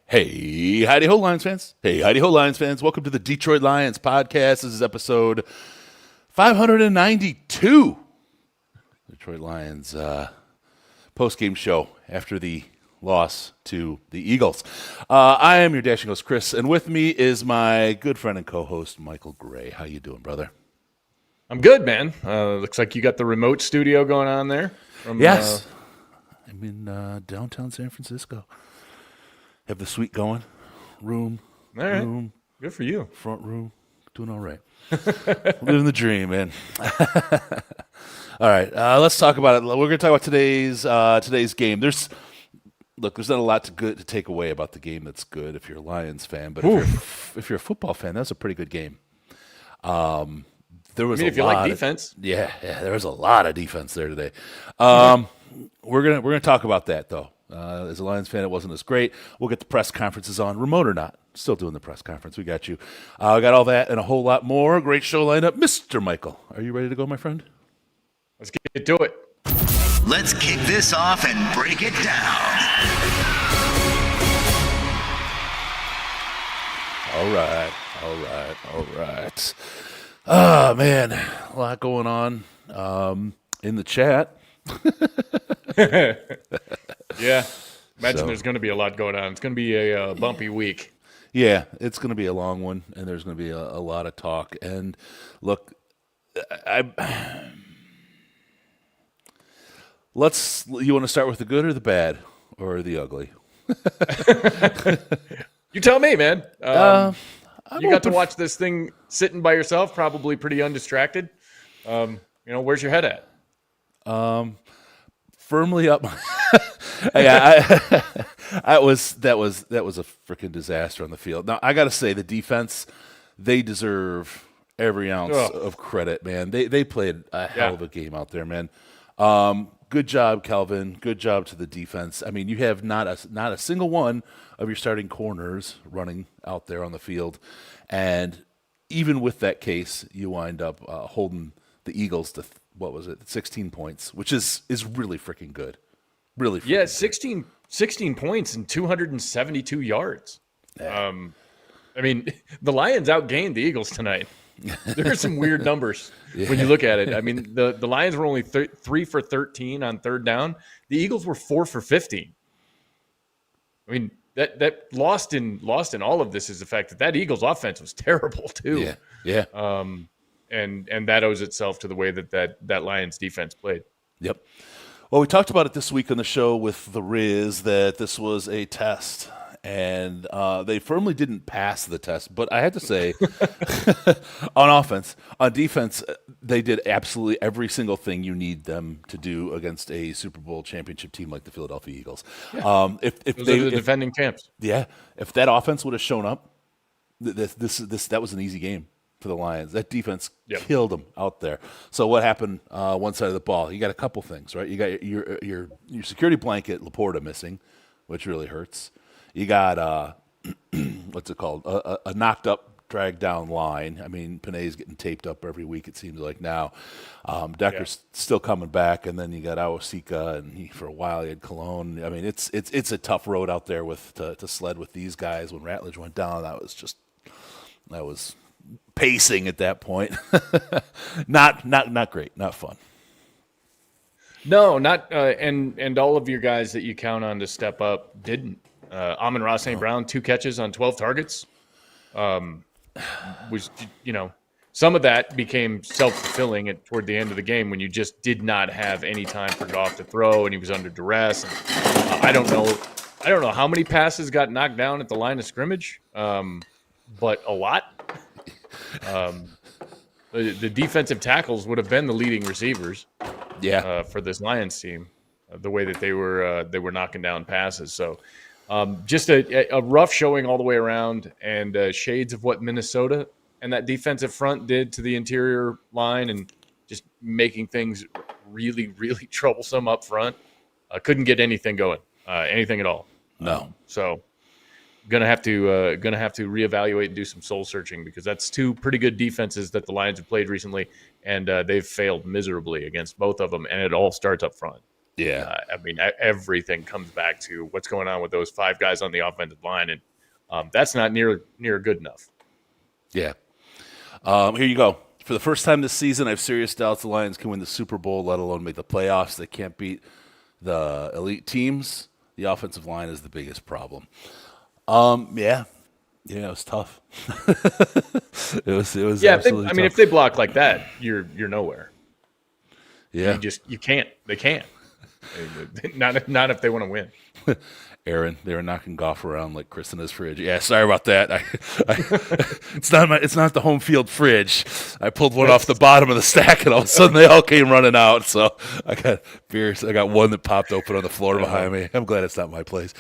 Hey, howdy ho, Lions fans. Hey, howdy ho, Lions fans. Welcome to the Detroit Lions podcast. This is episode 592. Detroit Lions post-game show after the loss to the Eagles. I am your dashing host, Chris, and with me is my good friend and co-host, Michael Gray. How you doing, brother? I'm good, man. Looks like you got the remote studio going on there. Yes. I'm in downtown San Francisco. Have the suite going. Room. All right. Room. Good for you. Front room. Doing all right. Living the dream, man. All right. Let's talk about it. We're going to talk about today's game. There's not a lot to take away about the game that's good if you're a Lions fan, but if you're a football fan, that's a pretty good game. There was if you like defense. Yeah, there was a lot of defense there today. We're gonna talk about that though. As a Lions fan, it wasn't as great. We'll get the press conferences on, remote or not. Still doing the press conference. We got you. I got all that and a whole lot more. Great show lineup. Mr. Michael, are you ready to go, my friend? Let's get to it. Let's kick this off and break it down. All right. Oh, man, a lot going on in the chat. Yeah. Imagine there's going to be a lot going on. It's going to be a bumpy week. Yeah, it's going to be a long one, and there's going to be a lot of talk. And look, you want to start with the good or the bad or the ugly? You tell me, man. You got to watch this thing sitting by yourself, probably pretty undistracted. Where's your head at? Firmly up. That was a freaking disaster on the field. Now I got to say, the defense, they deserve every ounce of credit, man. They played a hell of a game out there, man. Good job, Calvin. Good job to the defense. I mean, you have not a single one of your starting corners running out there on the field, and even with that case, you wind up holding the Eagles to 16 points, which is really freaking good. Really freaking good. 16 points and 272 yards. Yeah. I mean, the Lions outgained the Eagles tonight. There are some weird numbers when you look at it. I mean, the Lions were only 3 for 13 on third down. The Eagles were 4 for 15. I mean, that lost in all of this is the fact that Eagles offense was terrible too. Yeah. And that owes itself to the way that Lions defense played. Yep. Well, we talked about it this week on the show with the Riz that this was a test, and they firmly didn't pass the test. But I had to say, on offense, on defense, they did absolutely every single thing you need them to do against a Super Bowl championship team like the Philadelphia Eagles. Yeah. If those are the defending champs. Yeah, if that offense would have shown up, that was an easy game for the Lions. That defense killed them out there. So what happened one side of the ball? You got a couple things, right? You got your security blanket, Laporta, missing, which really hurts. You got what's it called? A knocked up, dragged down line. I mean, Panay's getting taped up every week, it seems like now. Decker's still coming back, and then you got Awosika, and for a while he had Cologne. I mean, it's a tough road out there to sled with these guys. When Ratledge went down, that was pacing at that point. not great, not fun. No, not and all of your guys that you count on to step up didn't. Amon-Ra St. Brown, 2 catches on 12 targets. Was some of that became self-fulfilling toward the end of the game when you just did not have any time for Goff to throw and he was under duress. And, I don't know how many passes got knocked down at the line of scrimmage, but a lot. The defensive tackles would have been the leading receivers, for this Lions team, the way that they were knocking down passes. So, just a rough showing all the way around, and shades of what Minnesota and that defensive front did to the interior line, and just making things really, really troublesome up front. Couldn't get anything going, anything at all. No. So. Gonna have to reevaluate and do some soul searching, because that's 2 pretty good defenses that the Lions have played recently, and they've failed miserably against both of them, and it all starts up front. Yeah. I mean, everything comes back to what's going on with those 5 guys on the offensive line, and that's not near good enough. Yeah. Here you go. For the first time this season, I have serious doubts the Lions can win the Super Bowl, let alone make the playoffs. They can't beat the elite teams. The offensive line is the biggest problem. Yeah, it was tough. it was. Yeah, absolutely tough. if they block like that, you're nowhere. Yeah, you can't. They can't. Not if they want to win. Aaron, they were knocking Goff around like Chris in his fridge. Yeah, sorry about that. It's not the home field fridge. I pulled one off the bottom of the stack, and all of a sudden they all came running out. So I got beers. I got one that popped open on the floor behind me. I'm glad it's not my place.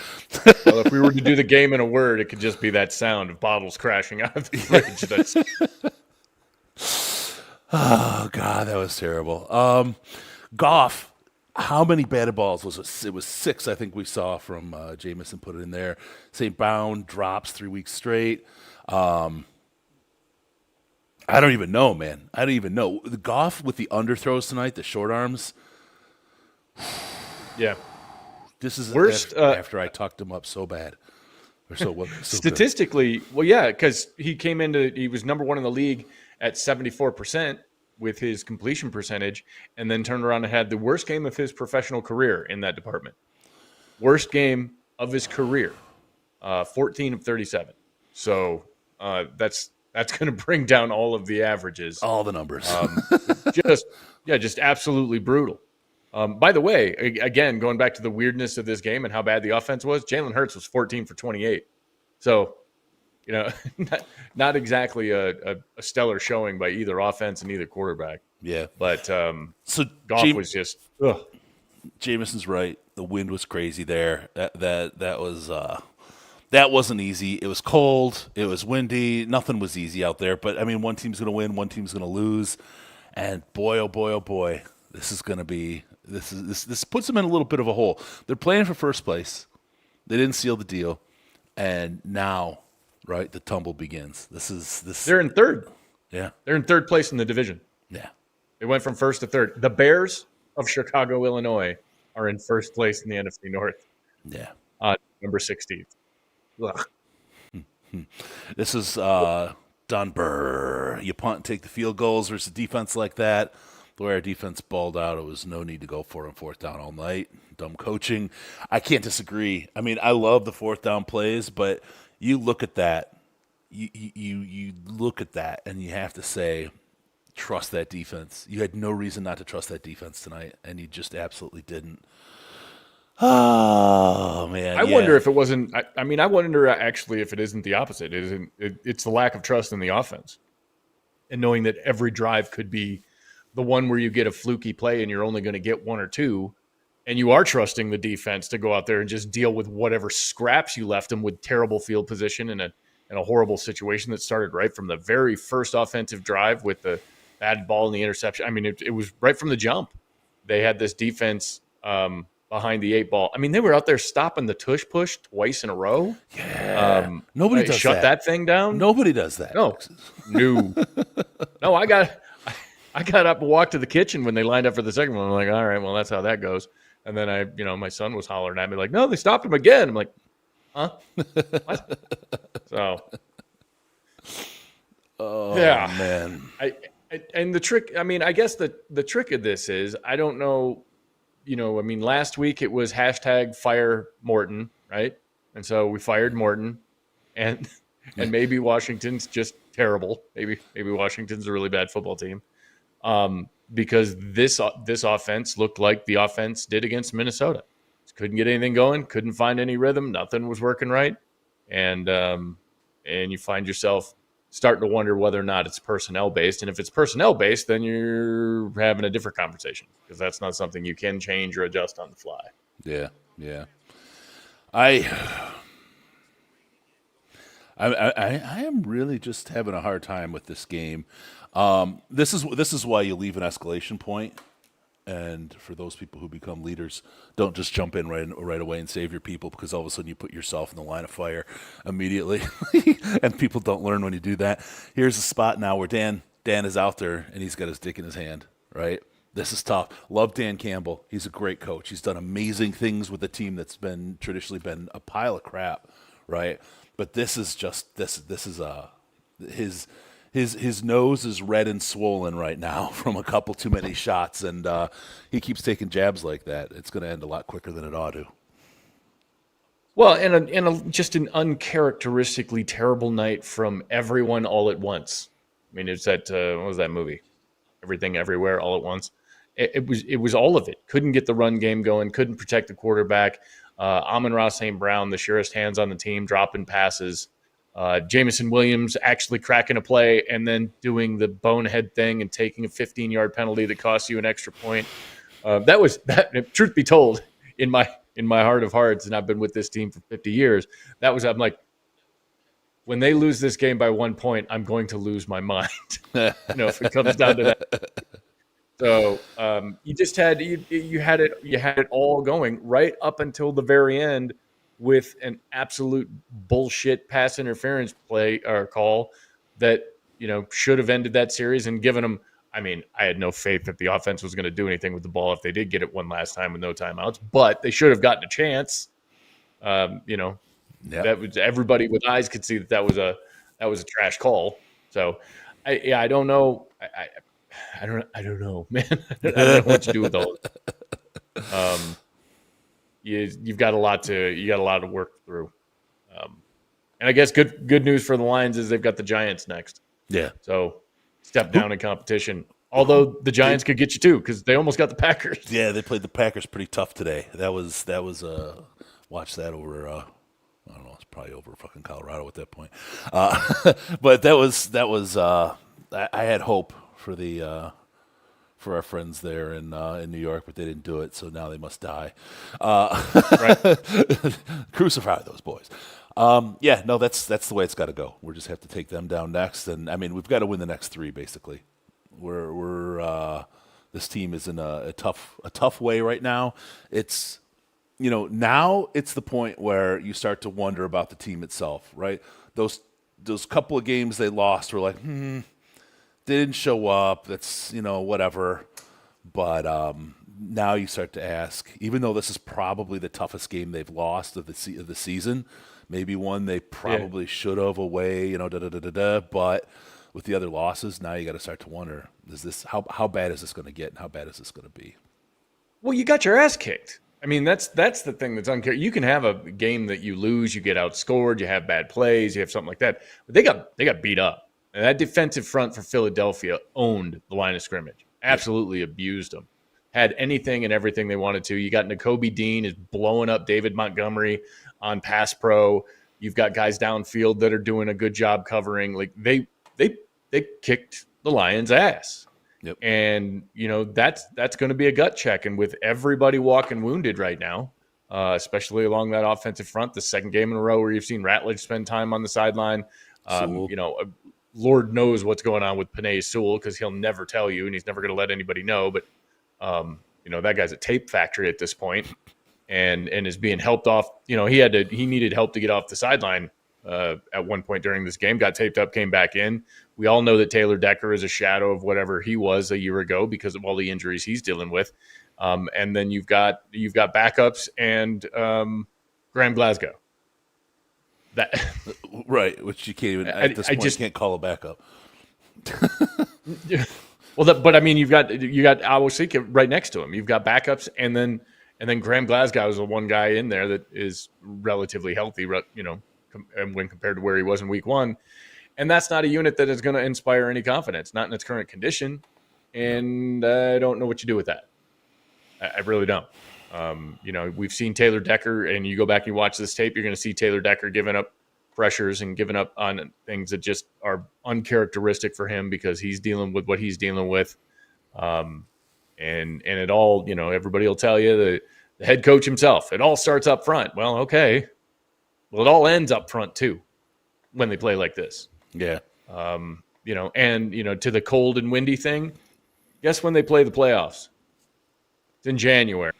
Well, if we were to do the game in a word, it could just be that sound of bottles crashing out of the fridge. Oh God, that was terrible. Goff. How many batted balls was it? It was 6, I think we saw from Jamison put it in there. St. Brown drops 3 weeks straight. I don't even know, man. I don't even know. The Goff with the underthrows tonight, the short arms. Yeah. This is worst after I tucked him up so bad. So statistically, good. Well, yeah, because he was number 1 in the league at 74%. With his completion percentage, and then turned around and had the worst game of his professional career in that department. Worst game of his career, 14 of 37. So that's going to bring down all of the averages. All the numbers. Just absolutely brutal. By the way, again, going back to the weirdness of this game and how bad the offense was, Jalen Hurts was 14 for 28. So, not exactly a stellar showing by either offense and either quarterback. Yeah. But so Goff was just ugh. Jamison's right. The wind was crazy there. That wasn't easy. It was cold. It was windy. Nothing was easy out there. But I mean, one team's going to win, one team's going to lose, and boy, oh boy, oh boy, this is going to be this puts them in a little bit of a hole. They're playing for first place. They didn't seal the deal, and now. Right, the tumble begins. They're in third. Yeah, they're in third place in the division. Yeah, they went from first to third. The Bears of Chicago, Illinois, are in first place in the NFC North. Yeah, number 16. This is Dunbar. You punt and take the field goals versus defense like that. The way our defense balled out, it was no need to go for it on 4th down all night. Dumb coaching. I can't disagree. I mean, I love the 4th down plays, but. You look at that, you look at that, and you have to say, trust that defense. You had no reason not to trust that defense tonight, and you just absolutely didn't. Oh man! I wonder if it wasn't. I wonder actually if it isn't the opposite. It's the lack of trust in the offense, and knowing that every drive could be the one where you get a fluky play and you're only going to get 1 or 2. And you are trusting the defense to go out there and just deal with whatever scraps you left them with terrible field position and a horrible situation that started right from the very first offensive drive with the bad ball and the interception. I mean, it was right from the jump. They had this defense behind the 8 ball. I mean, they were out there stopping the tush push twice in a row. Yeah. Nobody does shut that thing down. Nobody does that. No. No, I got up and walked to the kitchen when they lined up for the second one. I'm like, all right, well, that's how that goes. And then my son was hollering at me like, no, they stopped him again. I'm like, huh? What? So, yeah, man. And the trick, I guess the trick of this is, I don't know, last week it was #fire Morton, right? And so we fired Morton, and maybe Washington's just terrible. Maybe Washington's a really bad football team. Because this offense looked like the offense did against Minnesota. Just couldn't get anything going, couldn't find any rhythm, nothing was working right, and you find yourself starting to wonder whether or not it's personnel based. And if it's personnel based, then you're having a different conversation because that's not something you can change or adjust on the fly. Yeah. I am really just having a hard time with this game. This is why you leave an escalation point, and for those people who become leaders, don't just jump in right away and save your people, because all of a sudden you put yourself in the line of fire immediately, and people don't learn when you do that. Here's a spot now where Dan is out there and he's got his dick in his hand, right? This is tough. Love Dan Campbell. He's a great coach. He's done amazing things with a team that's been traditionally been a pile of crap, right? But this is just this is his nose is red and swollen right now from a couple too many shots, and he keeps taking jabs like that. It's going to end a lot quicker than it ought to. Well, and just an uncharacteristically terrible night from everyone all at once. I mean, it's that what was that movie? Everything, Everywhere, All at Once. It was all of it. Couldn't get the run game going. Couldn't protect the quarterback. Amon-Ra St. Brown, the surest hands on the team, dropping passes. Jameson Williams actually cracking a play and then doing the bonehead thing and taking a 15-yard penalty that costs you an extra point. That. Truth be told, in my heart of hearts, and I've been with this team for 50 years, I'm like, when they lose this game by 1 point, I'm going to lose my mind. If it comes down to that. So you had it all going right up until the very end with an absolute bullshit pass interference play or call that should have ended that series and given them. I mean, I had no faith that the offense was going to do anything with the ball if they did get it one last time with no timeouts, but they should have gotten a chance. That was, everybody with eyes could see that was a trash call. So I don't know. I don't know, man. I don't know what to do with all of it. You've got a lot to work through. And I guess good news for the Lions is they've got the Giants next. Yeah. So step down in competition. Although the Giants could get you too, because they almost got the Packers. Yeah, they played the Packers pretty tough today. That was watch that over. I don't know. It's probably over fucking Colorado at that point. But that was. I had hope for our friends there in New York, but they didn't do it, so now they must die. Right. Crucify those boys. That's the way it's got to go. We just have to take them down next, and I mean we've got to win the next three basically. We're this team is in a tough way right now. It's now it's the point where you start to wonder about the team itself, right? Those couple of games they lost were like, they didn't show up. That's whatever. But now you start to ask, even though this is probably the toughest game they've lost of the season, maybe one they probably should have away, but with the other losses, now you got to start to wonder: is this how bad is this going to get, and how bad is this going to be? Well, you got your ass kicked. I mean, that's the thing that's unclear. You can have a game that you lose, you get outscored, you have bad plays, you have something like that, but they got beat up. And that defensive front for Philadelphia owned the line of scrimmage, absolutely abused them, had anything and everything they wanted to. You got Nakobe Dean is blowing up David Montgomery on pass pro. You've got guys downfield that are doing a good job covering. Like they kicked the Lions' ass. Yep. And, that's going to be a gut check. And with everybody walking wounded right now, especially along that offensive front, the second game in a row where you've seen Ratledge spend time on the sideline, Lord knows what's going on with Penei Sewell because he'll never tell you and he's never going to let anybody know. But, that guy's a tape factory at this point and is being helped off. He needed help to get off the sideline at one point during this game, got taped up, came back in. We all know that Taylor Decker is a shadow of whatever he was a year ago because of all the injuries he's dealing with. And then you've got backups and Graham Glasgow. That right, which you can't even at this point you can't call a backup. Well, but I mean, you've got Awosika right next to him. You've got backups, and then Graham Glasgow is the one guy in there that is relatively healthy, and when compared to where he was in week one. And that's not a unit that is going to inspire any confidence, not in its current condition. And I don't know what you do with that. I really don't. We've seen Taylor Decker, and you go back and you watch this tape, you're going to see Taylor Decker giving up pressures and giving up on things that just are uncharacteristic for him because he's dealing with what he's dealing with. And it all, everybody will tell you the head coach himself, it all starts up front. Well, okay. Well, it all ends up front too when they play like this. Yeah. To the cold and windy thing, guess when they play the playoffs? It's in January.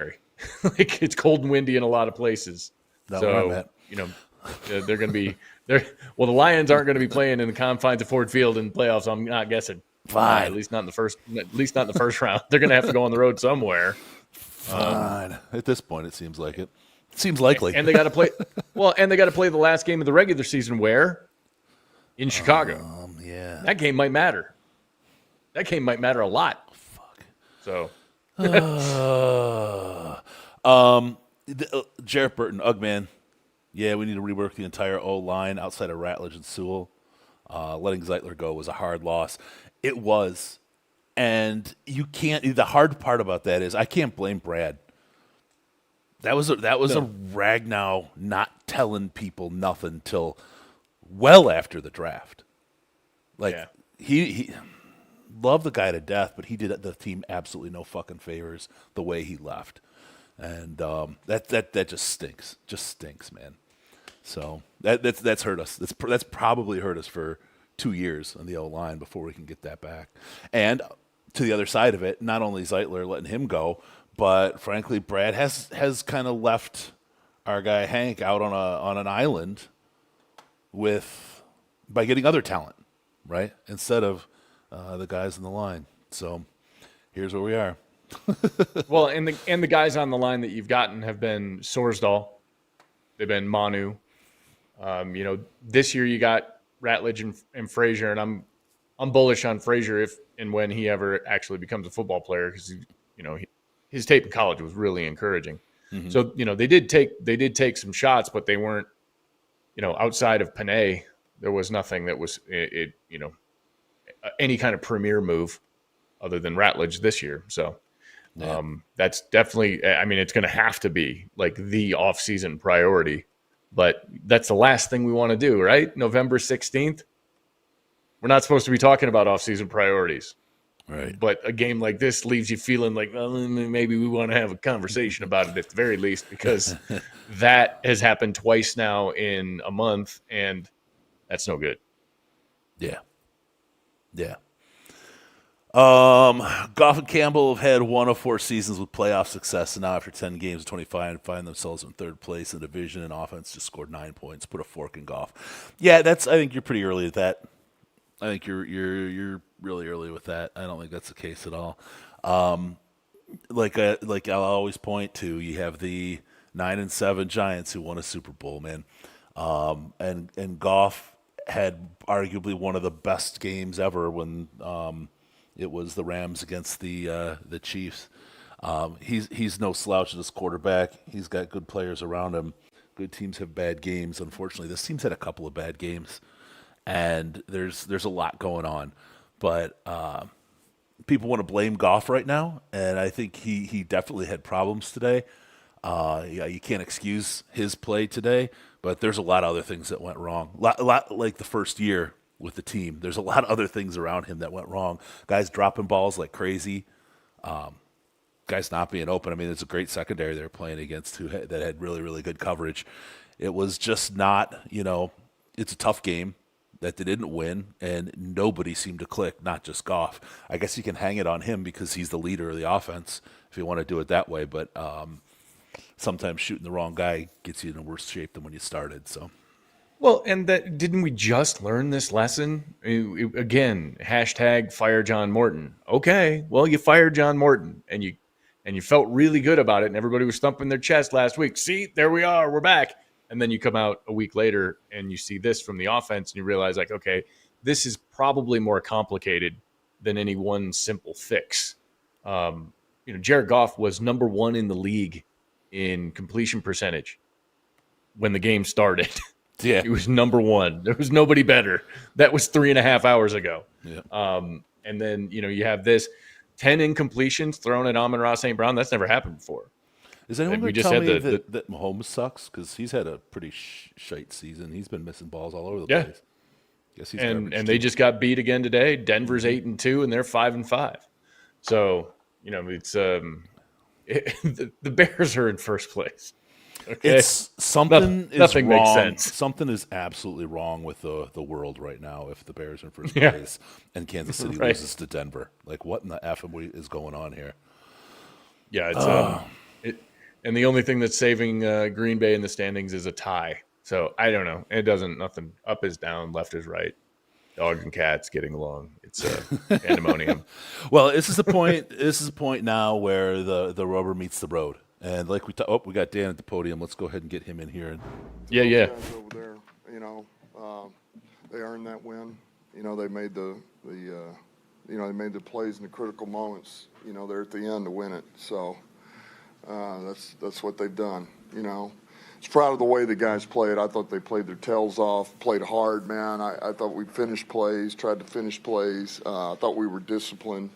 Like it's cold and windy in a lot of places. They're going to be there. Well, the Lions aren't going to be playing in the confines of Ford Field in the playoffs. I'm not guessing. Fine. At least not in the first. At least not in the first round. They're going to have to go on the road somewhere. Fine. At this point, it seems like it. Seems likely. And they got to play. Well, and they got to play the last game of the regular season where in Chicago. Yeah. That game might matter. That game might matter a lot. Fuck. So. Jarrett Burton, Ugman. Yeah, we need to rework the entire O-line outside of Ratledge and Sewell. Letting Zeitler go was a hard loss. It was. And you can't – the hard part about that is I can't blame Brad. That was a Ragnow not telling people nothing till well after the draft. He loved the guy to death, but he did the team absolutely no fucking favors the way he left. And that just stinks. Just stinks, man. So that's hurt us. That's probably hurt us for 2 years on the O-line before we can get that back. And to the other side of it, not only Zeitler letting him go, but frankly, Brad has kind of left our guy Hank out on an island by getting other talent, right? Instead of the guys in the line. So here's where we are. Well, and the guys on the line that you've gotten have been Sorsdahl, they've been Manu. This year you got Ratledge and Frazier, and I'm bullish on Frazier if and when he ever actually becomes a football player because his tape in college was really encouraging. Mm-hmm. So they did take some shots, but they weren't outside of Panay. There was nothing that was any kind of premier move other than Ratledge this year. So. Yeah. That's definitely, it's going to have to be like the off-season priority, but that's the last thing we want to do, right? November 16th. We're not supposed to be talking about off-season priorities. Right. But a game like this leaves you feeling like, well, maybe we want to have a conversation about it at the very least, because that has happened twice now in a month, and that's no good. Yeah. Yeah. Goff and Campbell have had 1 of 4 seasons with playoff success, and now after 10 games, 25, find themselves in third place in the division, and offense just scored 9 points. Put a fork in Goff. Yeah, I think you're pretty early at that. I think you're really early with that. I don't think that's the case at all. Like I'll always point to, you have the 9-7 Giants who won a Super Bowl, man, and Goff had arguably one of the best games ever when. It was the Rams against the Chiefs. He's no slouch as quarterback. He's got good players around him. Good teams have bad games. Unfortunately, this team's had a couple of bad games, and there's a lot going on. But people want to blame Goff right now, and I think he definitely had problems today. You can't excuse his play today, but there's a lot of other things that went wrong. A lot like the first year with the team. There's a lot of other things around him that went wrong. Guys dropping balls like crazy. Guys not being open. It's a great secondary they're playing against that had really, really good coverage. It was just not, it's a tough game that they didn't win, and nobody seemed to click, not just Goff. I guess you can hang it on him because he's the leader of the offense if you want to do it that way, but sometimes shooting the wrong guy gets you in a worse shape than when you started, so. Well, and didn't we just learn this lesson? Again, hashtag fire John Morton. Okay, well, you fired John Morton, and you felt really good about it, and everybody was thumping their chest last week. See, there we are, we're back. And then you come out a week later, and you see this from the offense, and you realize, like, okay, this is probably more complicated than any one simple fix. Jared Goff was number 1 in the league in completion percentage when the game started. Yeah, he was number 1. There was nobody better. That was 3.5 hours ago. Yeah. And then, you have this 10 incompletions thrown at Amon-Ra St. Brown. That's never happened before. Is anyone going to tell me that Mahomes sucks? Because he's had a pretty shite season. He's been missing balls all over the place. Guess he's and they just got beat again today. Denver's 8-2, and they're 5-5. So, it's the Bears are in first place. Okay. It's something nothing wrong. Makes sense. Something is absolutely wrong with the world right now if the Bears are in first place and Kansas City loses to Denver. Like, what in the F is going on here? Yeah, it's and the only thing that's saving Green Bay in the standings is a tie. So I don't know. It doesn't. Nothing. Up is down, left is right. dogs and cats getting along. It's pandemonium. Well, this is the point. This is a point now where the rubber meets the road. And like we got Dan at the podium. Let's go ahead and get him in here. Yeah. Guys over there, they earned that win. They made they made the plays in the critical moments. They're at the end to win it. So that's what they've done. I was proud of the way the guys played. I thought they played their tails off, played hard, man. I thought we finished plays, tried to finish plays. I thought we were disciplined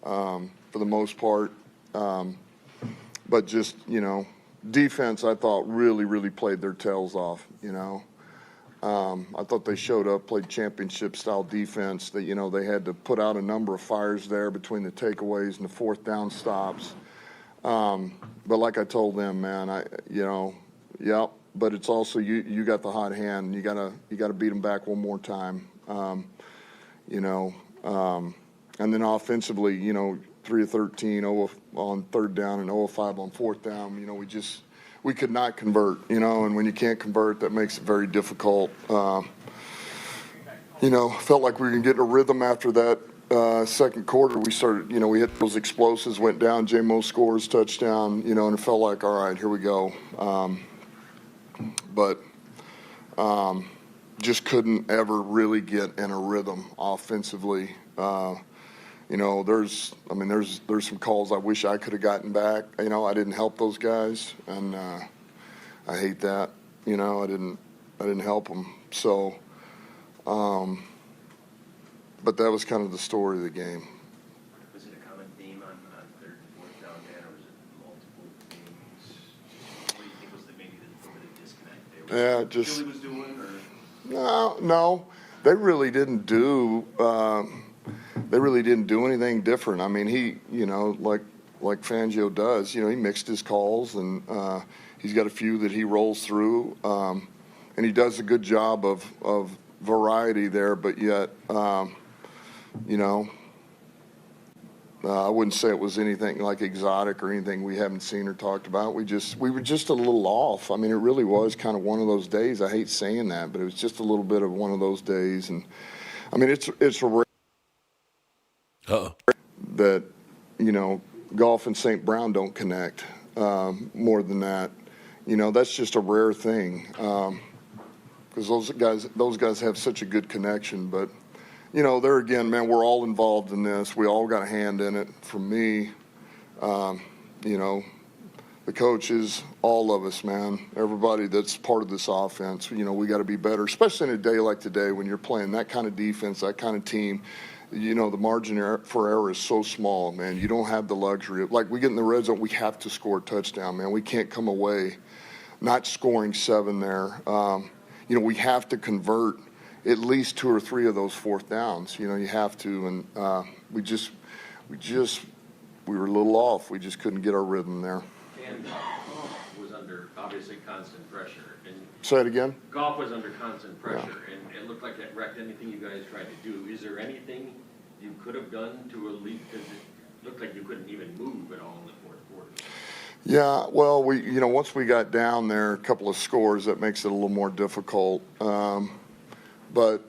for the most part. But just, defense, I thought really, really played their tails off, I thought they showed up, played championship-style defense. That they had to put out a number of fires there between the takeaways and the fourth down stops. But like I told them, man, but it's also you got the hot hand. You gotta beat them back one more time. And then offensively, 3 of 13, 0 on third down, and 0 of 5 on fourth down. We could not convert. And when you can't convert, that makes it very difficult. Felt like we were getting a rhythm after that. Second quarter, we started, we hit those explosives, went down, J-Mo scores, touchdown, and it felt like, all right, here we go. But just couldn't ever really get in a rhythm offensively. There's some calls I wish I could have gotten back. I didn't help those guys, and I hate that. I didn't help them. So, but that was kind of the story of the game. Was it a common theme on third and fourth down, Dan, or was it multiple things? What do you think was maybe the little bit of disconnect there? Yeah, just Philly was doing, or no, they really didn't do. They really didn't do anything different. I mean, he, like Fangio does, he mixed his calls, and he's got a few that he rolls through, and he does a good job of variety there. But yet, I wouldn't say it was anything like exotic or anything we haven't seen or talked about. We were just a little off. I mean, it really was kind of one of those days. I hate saying that, but it was just a little bit of one of those days. And I mean, it's a that Goff and St. Brown don't connect. More than that, that's just a rare thing, because those guys have such a good connection. But there again, man, we're all involved in this. We all got a hand in it. From me, the coaches, all of us, man, everybody that's part of this offense. We got to be better, especially in a day like today when you're playing that kind of defense, that kind of team. The margin for error is so small, man. You don't have the luxury. Like, we get in the red zone, we have to score a touchdown, man. We can't come away not scoring 7 there. We have to convert at least 2 or 3 of those fourth downs. You have to. And we were a little off. We just couldn't get our rhythm there. And Goff was under, obviously, constant pressure. And say it again? Goff was under constant pressure, and it looked like that wrecked anything you guys tried to do. Is there anything you could have done to alleviate, because it looked like you couldn't even move at all in the fourth quarter? Yeah, well, once we got down there, a couple of scores, that makes it a little more difficult. But,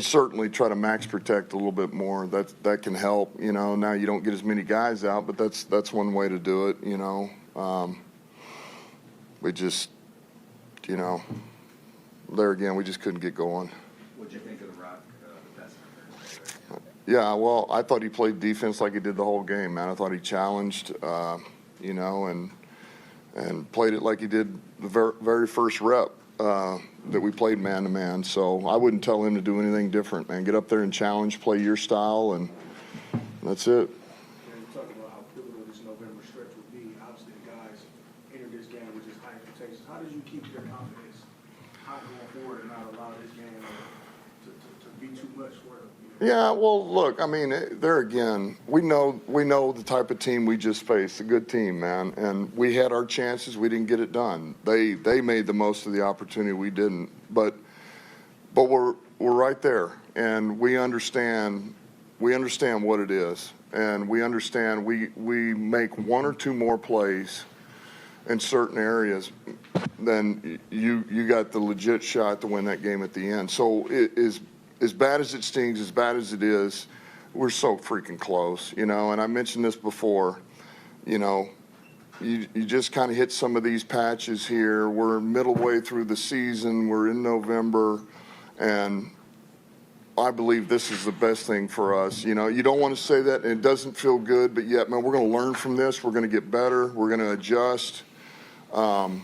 certainly try to max protect a little bit more. That can help. Now you don't get as many guys out, but that's one way to do it. We just, there again, we just couldn't get going. What'd you think of the Rock, the best? Yeah, well, I thought he played defense like he did the whole game, man. I thought he challenged, and played it like he did the very first rep that we played man-to-man. So I wouldn't tell him to do anything different, man. Get up there and challenge, play your style, and that's it. You talk about how pivotal this November stretch would be. Obviously, the guys entered this game with just high expectations. How did you keep your confidence high going forward and not allow this game to be too much for them? Yeah, well, look, there again, we know the type of team we just faced, a good team, man, and we had our chances, we didn't get it done. They made the most of the opportunity, we didn't, but we're right there, and we understand what it is, and we understand we make 1 or 2 more plays in certain areas, then you got the legit shot to win that game at the end. So as bad as it stings, as bad as it is, we're so freaking close, And I mentioned this before, You just kind of hit some of these patches here. We're middle way through the season. We're in November, and I believe this is the best thing for us. You don't want to say that, and it doesn't feel good, but yet, man, we're going to learn from this. We're going to get better. We're going to adjust, and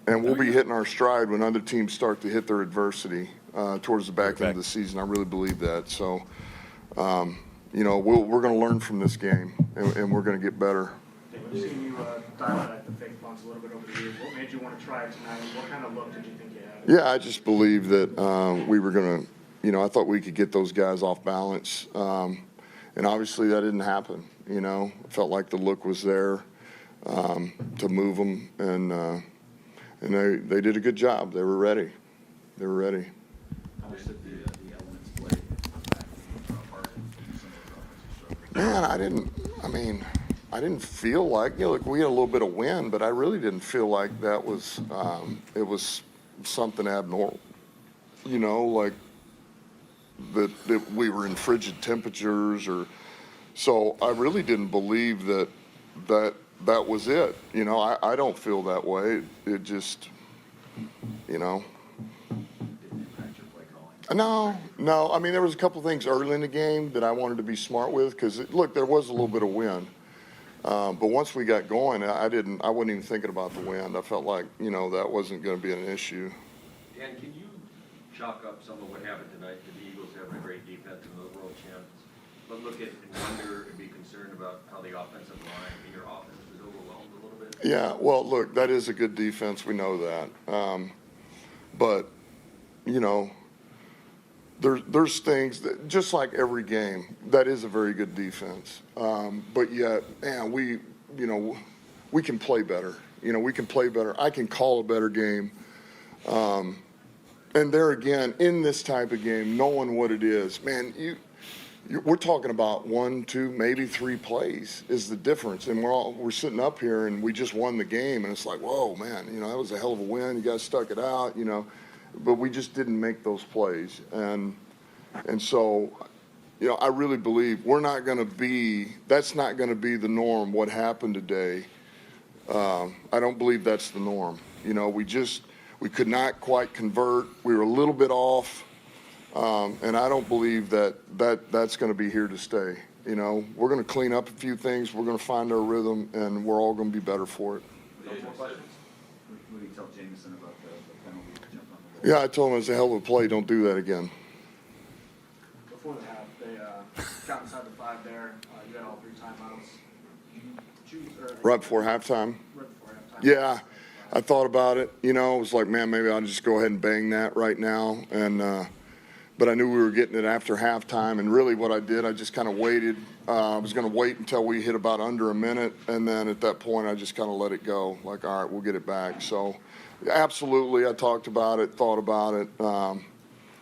we'll be hitting our stride when other teams start to hit their adversity towards the back end of the season. I really believe that. So, we're going to learn from this game, and we're going to get better. We've seen you dial at the fake punts a little bit over the years. What made you want to try it tonight? What kind of look did you think you had? Yeah, I just believe that we were going to, I thought we could get those guys off balance. And obviously that didn't happen, It felt like the look was there to move them. And they did a good job. They were ready. How much did the elements play apart in some of those offensive struggles? Man, I didn't feel like, look, we had a little bit of wind, but I really didn't feel like that was, it was something abnormal, like that we were in frigid temperatures so I really didn't believe that was it. I don't feel that way. It just, Didn't impact your play calling? No. There was a couple things early in the game that I wanted to be smart with because, look, there was a little bit of wind. But once we got going, I wasn't even thinking about the wind. I felt like, that wasn't going to be an issue. Dan, can you chalk up some of what happened tonight? The Eagles having a great defense and the world champs, but look at and wonder and be concerned about how the offensive line in your offense was overwhelmed a little bit? Yeah, well, look, that is a good defense. We know that. But, there's things that, just like every game, that is a very good defense. But yet, man, we can play better. We can play better. I can call a better game. And there again, in this type of game, knowing what it is, man, we're talking about 1, 2, maybe 3 plays is the difference. And we're sitting up here and we just won the game, and it's like, whoa, man, that was a hell of a win. You guys stuck it out, but we just didn't make those plays. And so, I really believe that's not going to be the norm, what happened today. I don't believe that's the norm. We could not quite convert. We were a little bit off. And I don't believe that's going to be here to stay. We're going to clean up a few things. We're going to find our rhythm, and we're all going to be better for it. What do you tell Jameson about the penalty to jump on the ball? Yeah, I told him it's a hell of a play. Don't do that again. Before the half, they got inside the 5 there. You had all 3 timeouts. Right before halftime? Right before halftime. Yeah, I thought about it. It was like, man, maybe I'll just go ahead and bang that right now. But I knew we were getting it after halftime, and really what I did, I just kind of waited. I was going to wait until we hit about under a minute, and then at that point, I just kind of let it go. Like, all right, we'll get it back. So, absolutely, I talked about it, thought about it,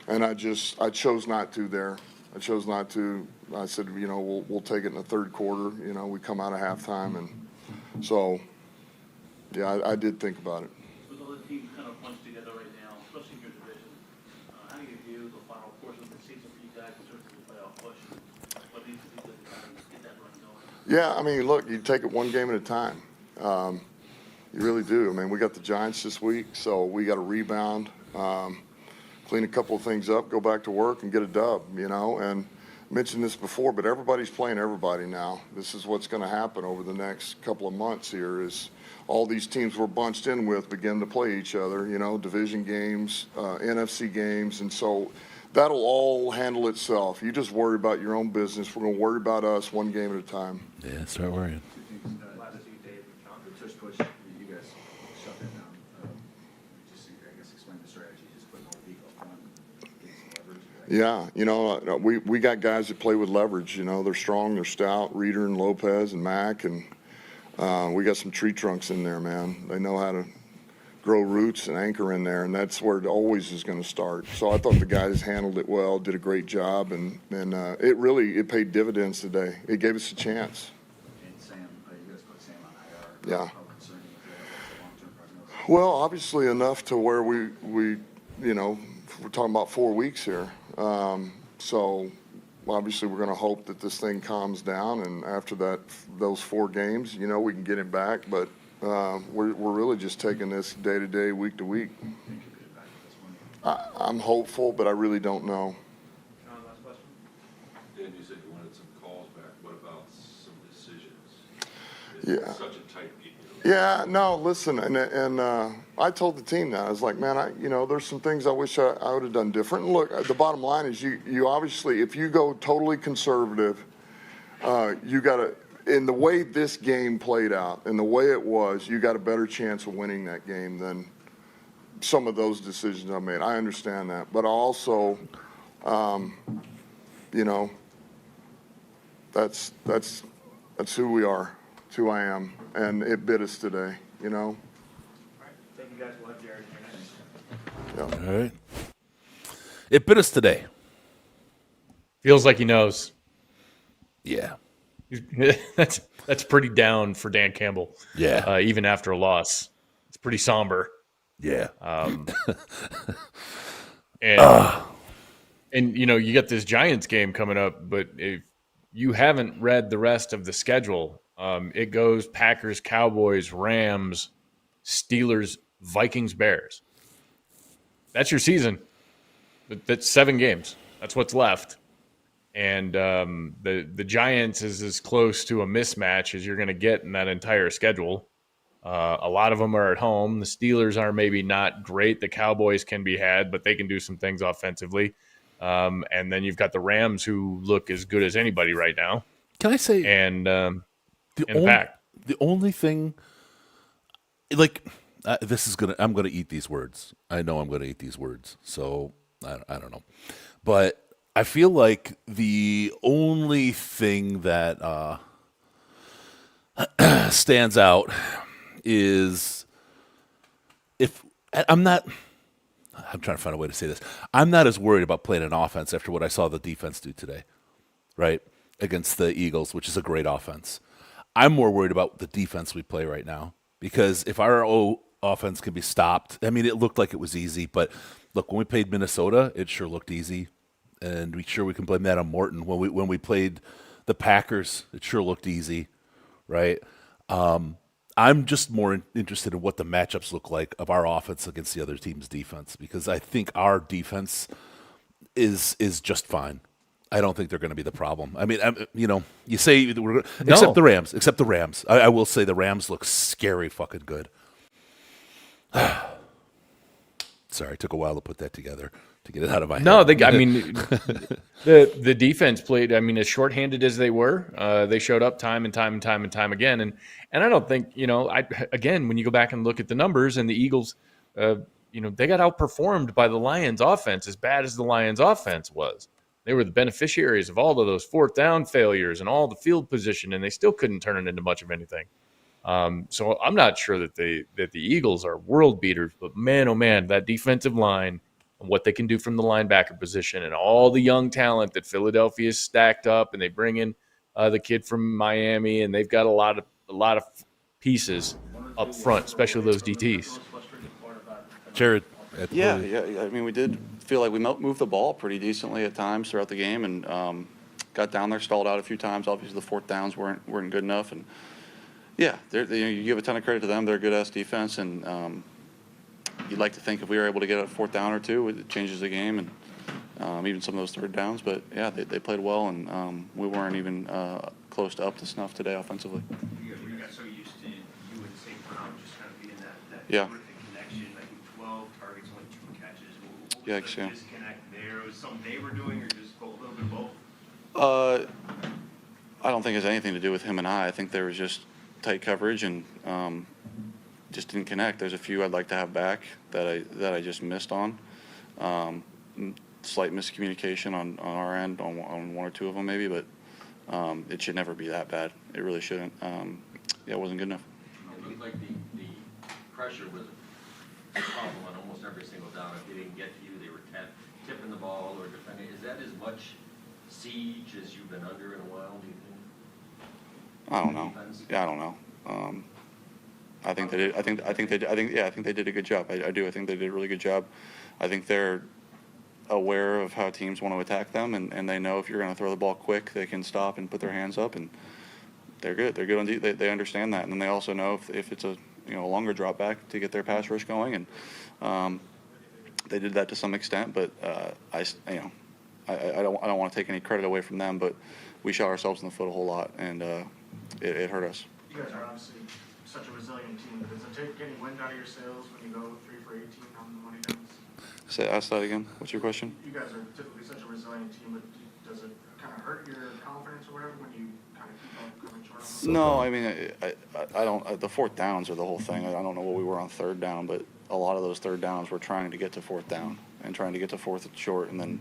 and I chose not to there. I chose not to. I said, we'll take it in the third quarter. We come out of halftime, and so, yeah, I did think about it. With all the teams kind of bunched together right now, especially in your division, how do you view the final portion of the season for you guys in terms of the playoff push? What needs to be done to kind of get that run going? Yeah, look, you take it one game at a time. You really do. We got the Giants this week, so we got to rebound, clean a couple of things up, go back to work, and get a dub, And I mentioned this before, but everybody's playing everybody now. This is what's going to happen over the next couple of months here is all these teams we're bunched in with begin to play each other, division games, NFC games, and so that'll all handle itself. You just worry about your own business. We're going to worry about us one game at a time. Yeah, start worrying. Last two, Dave, the tush push, you guys shut that down. Just, I guess, explain the strategy. Just put more feet up front, get some leverage. Yeah, we got guys that play with leverage. They're strong, they're stout. Reeder and Lopez and Mack, and we got some tree trunks in there, man. They know how to grow roots and anchor in there, and that's where it always is going to start. So I thought the guys handled it well, did a great job, and it paid dividends today. It gave us a chance. And Sam, you guys put Sam on IR. Yeah. How concerning is that? What's the long-term Well, obviously enough to where we you know, we're talking about 4 weeks here. So obviously we're going to hope that this thing calms down, and after those 4 games, you know, we can get him back. But we're really just taking this day to day, week to week. I'm hopeful, but I really don't know. John, last question. Dan, you said you wanted some calls back. What about some decisions? Yeah. Such a tight game. Yeah, no, listen, and I told the team that. I was like, man, you know, there's some things I wish I would have done different. And look, the bottom line is you obviously, if you go totally conservative, you got to, in the way this game played out and the way it was, you got a better chance of winning that game than some of those decisions I made. I understand that. But also, you know, that's who we are. It's who I am, and it bit us today, you know. All right. Thank you guys. We'll have Jared here next. Yeah. All right. It bit us today. Feels like he knows. Yeah. That's pretty down for Dan Campbell. Yeah. Even after a loss, it's pretty somber. Yeah. And you know, you got this Giants game coming up, but if you haven't read the rest of the schedule, it goes Packers, Cowboys, Rams, Steelers, Vikings, Bears. That's your season. That's 7 games. That's what's left. And the Giants is as close to a mismatch as you're going to get in that entire schedule. A lot of them are at home. The Steelers are maybe not great. The Cowboys can be had, but they can do some things offensively. And then you've got the Rams, who look as good as anybody right now. Can I say? And the only thing, like, I'm gonna eat these words. I know I'm gonna eat these words. So I don't know, but I feel like the only thing that stands out is I'm trying to find a way to say this. I'm not as worried about playing an offense after what I saw the defense do today, right, against the Eagles, which is a great offense. I'm more worried about the defense we play right now, because if our offense can be stopped, I mean, it looked like it was easy, but look, when we played Minnesota, it sure looked easy, and we can blame that on Morton. When we played the Packers, it sure looked easy, right? I'm just more interested in what the matchups look like of our offense against the other team's defense, because I think our defense is just fine. I don't think they're going to be the problem. I mean, you know, you say except the Rams. I will say the Rams look scary fucking good. Sorry, it took a while to put that together, to get it out of my head. No, the defense played, I mean, as shorthanded as they were, they showed up time and time again. And I don't think, you know, again, when you go back and look at the numbers, and the Eagles, you know, they got outperformed by the Lions offense, as bad as the Lions offense was. They were the beneficiaries of all of those 4th down failures and all the field position, and they still couldn't turn it into much of anything. So I'm not sure that the Eagles are world beaters, but man, oh man, that defensive line and what they can do from the linebacker position, and all the young talent that Philadelphia is stacked up, and they bring in the kid from Miami, and they've got a lot of pieces up front, especially those DTs. Jared. Yeah. I mean, we did feel like we moved the ball pretty decently at times throughout the game, and got down there, stalled out a few times. Obviously, the 4th downs weren't good enough, and yeah, you give a ton of credit to them. They're a good-ass defense, and you'd like to think if we were able to get a 4th down or 2, it changes the game, and even some of those 3rd downs. But yeah, they played well, and we weren't even close to up to snuff today offensively. You got so used to you and St. Brown just kind of being that Yeah. terrific connection. I think 12 targets, only 2 catches. What was Yikes, the yeah. disconnect there? Was something they were doing, or just a little bit of both? I don't think it has anything to do with him and I. I think there was just tight coverage, and just didn't connect. There's a few I'd like to have back that I just missed on. Slight miscommunication on our end on 1 or 2 of them maybe, but it should never be that bad. It really shouldn't. Yeah, it wasn't good enough. It looked like the pressure was a problem on almost every single down. If they didn't get to you, they were tipping the ball or defending. Is that as much siege as you've been under in a while, do you think? I don't know. Yeah, I don't know. I think they did. I think they did a good job. I do. I think they did a really good job. I think they're aware of how teams want to attack them, and they know if you're going to throw the ball quick, they can stop and put their hands up, and they're good. They're good on they understand that, and then they also know if it's a longer drop back to get their pass rush going, and they did that to some extent. But I don't want to take any credit away from them, but we shot ourselves in the foot a whole lot, and it hurt us. You guys are obviously such a resilient team, but does it take any wind out of your sails when you go 3 for 18 on the money downs? Ask that again. What's your question? You guys are typically such a resilient team, but does it kind of hurt your confidence or whatever when you kind of keep on coming short on them? No, I mean, I don't. The fourth downs are the whole thing. I don't know what we were on third down, but a lot of those third downs we're trying to get to fourth down and trying to get to fourth and short, and then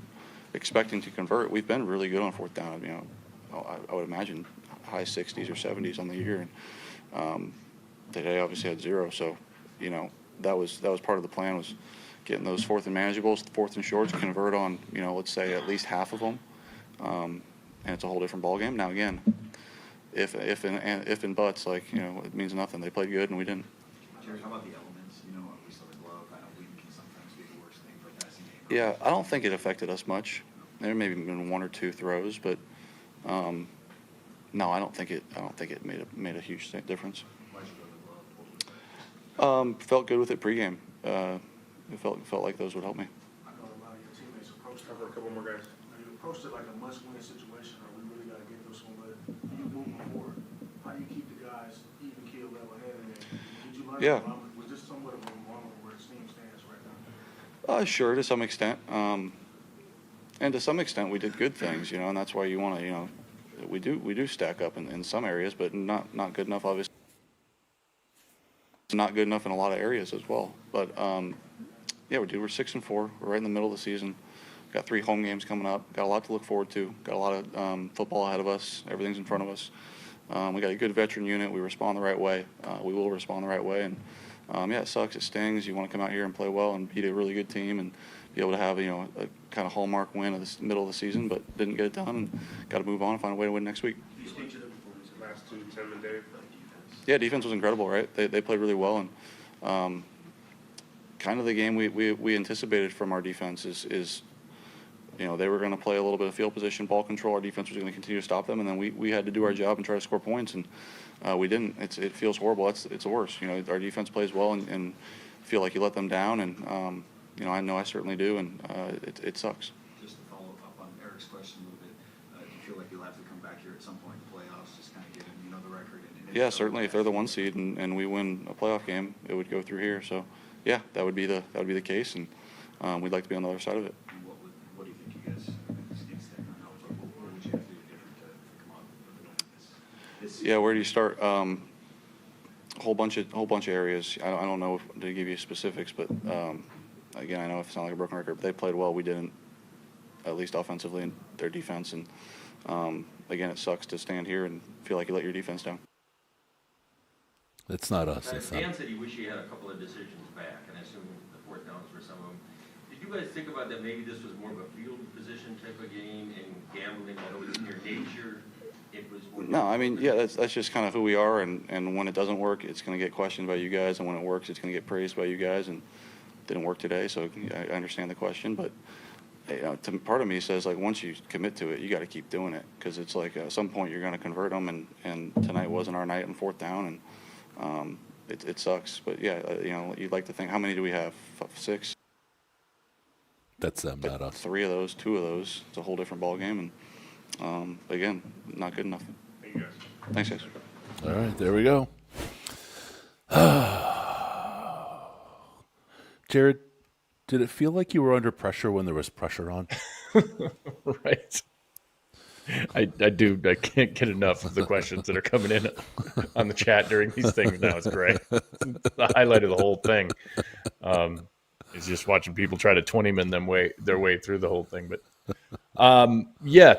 expecting to convert. We've been really good on fourth down. I would imagine high 60s or 70s on the year, and today obviously had 0. So, that was part of the plan, was getting those fourth and manageables, fourth and shorts, convert on, let's say at least half of them, and it's a whole different ballgame. Now again, if and buts, it means nothing. They played good and we didn't. Jerry, how about the elements? We saw the glove. I know wind can sometimes be the worst thing for a passing game. Yeah, I don't think it affected us much. There may have been 1 or 2 throws, but no, I don't think it made a huge difference. Why'd you go to the glove? Felt good with it pregame. It felt like those would help me. I know a lot of your teammates approached it. A couple more guys. You approached it like a must-win situation, or we really got to get this one. But you moving forward, how do you keep the guys even keel, level-headed? And did you learn? Yeah. Was this somewhat of a barometer where the team stands right now? Sure, to some extent. And to some extent, we did good things, and that's why you want to, we do stack up in some areas, but not good enough, obviously. Not good enough in a lot of areas as well. But yeah, we're 6-4. We're right in the middle of the season. Got 3 home games coming up. Got a lot to look forward to. Got a lot of football ahead of us. Everything's in front of us. We got a good veteran unit. We respond the right way. We will respond the right way. And yeah, it sucks. It stings. You want to come out here and play well and beat a really good team and be able to have a kind of hallmark win of the middle of the season, but didn't get it done. And got to move on and find a way to win next week. You speak to the performance of the last 2, Tim and Dave. Yeah, defense was incredible, right? They played really well, and kind of the game we anticipated from our defense is they were going to play a little bit of field position, ball control. Our defense was going to continue to stop them, and then we had to do our job and try to score points, and we didn't. It feels horrible. It's the worst. Our defense plays well, and feel like you let them down, and I know I certainly do, and it sucks. Just to follow up on Eric's question a little bit, do you feel like you'll have to come back here at some point in the playoffs, just kind of get the record? Yeah, certainly. If they're the 1 seed and we win a playoff game, it would go through here. So, yeah, that would be the case, and we'd like to be on the other side of it. What do you think you guys what would you have to do different to come up with this? Yeah, where do you start? Whole bunch of areas. I don't know to give you specifics, but again, I know it sounds like a broken record, but they played well. We didn't, at least offensively, in their defense. And again, it sucks to stand here and feel like you let your defense down. It's not us. Dan said he wished he had a couple of decisions back, and I assume the fourth downs were some of them. Did you guys think about that? Maybe this was more of a field position type of game and gambling. I know it's in your nature. It was. No, I mean, yeah, that's just kind of who we are. And when it doesn't work, it's going to get questioned by you guys, and when it works, it's going to get praised by you guys. And it didn't work today, so I understand the question, but. Part of me says, once you commit to it, you got to keep doing it, because it's like at some point you're going to convert them, and tonight wasn't our night on fourth down, and it sucks. But yeah, you'd like to think, how many do we have? 6? That's them, not us. 3 of those, 2 of those. It's a whole different ball game, and again, not good enough. Thank you guys. Thanks, guys. All right, there we go. Jared, did it feel like you were under pressure when there was pressure on? Right. I do. I can't get enough of the questions that are coming in on the chat during these things now. It's great. The highlight of the whole thing is just watching people try to 20-man their way through the whole thing. But yeah,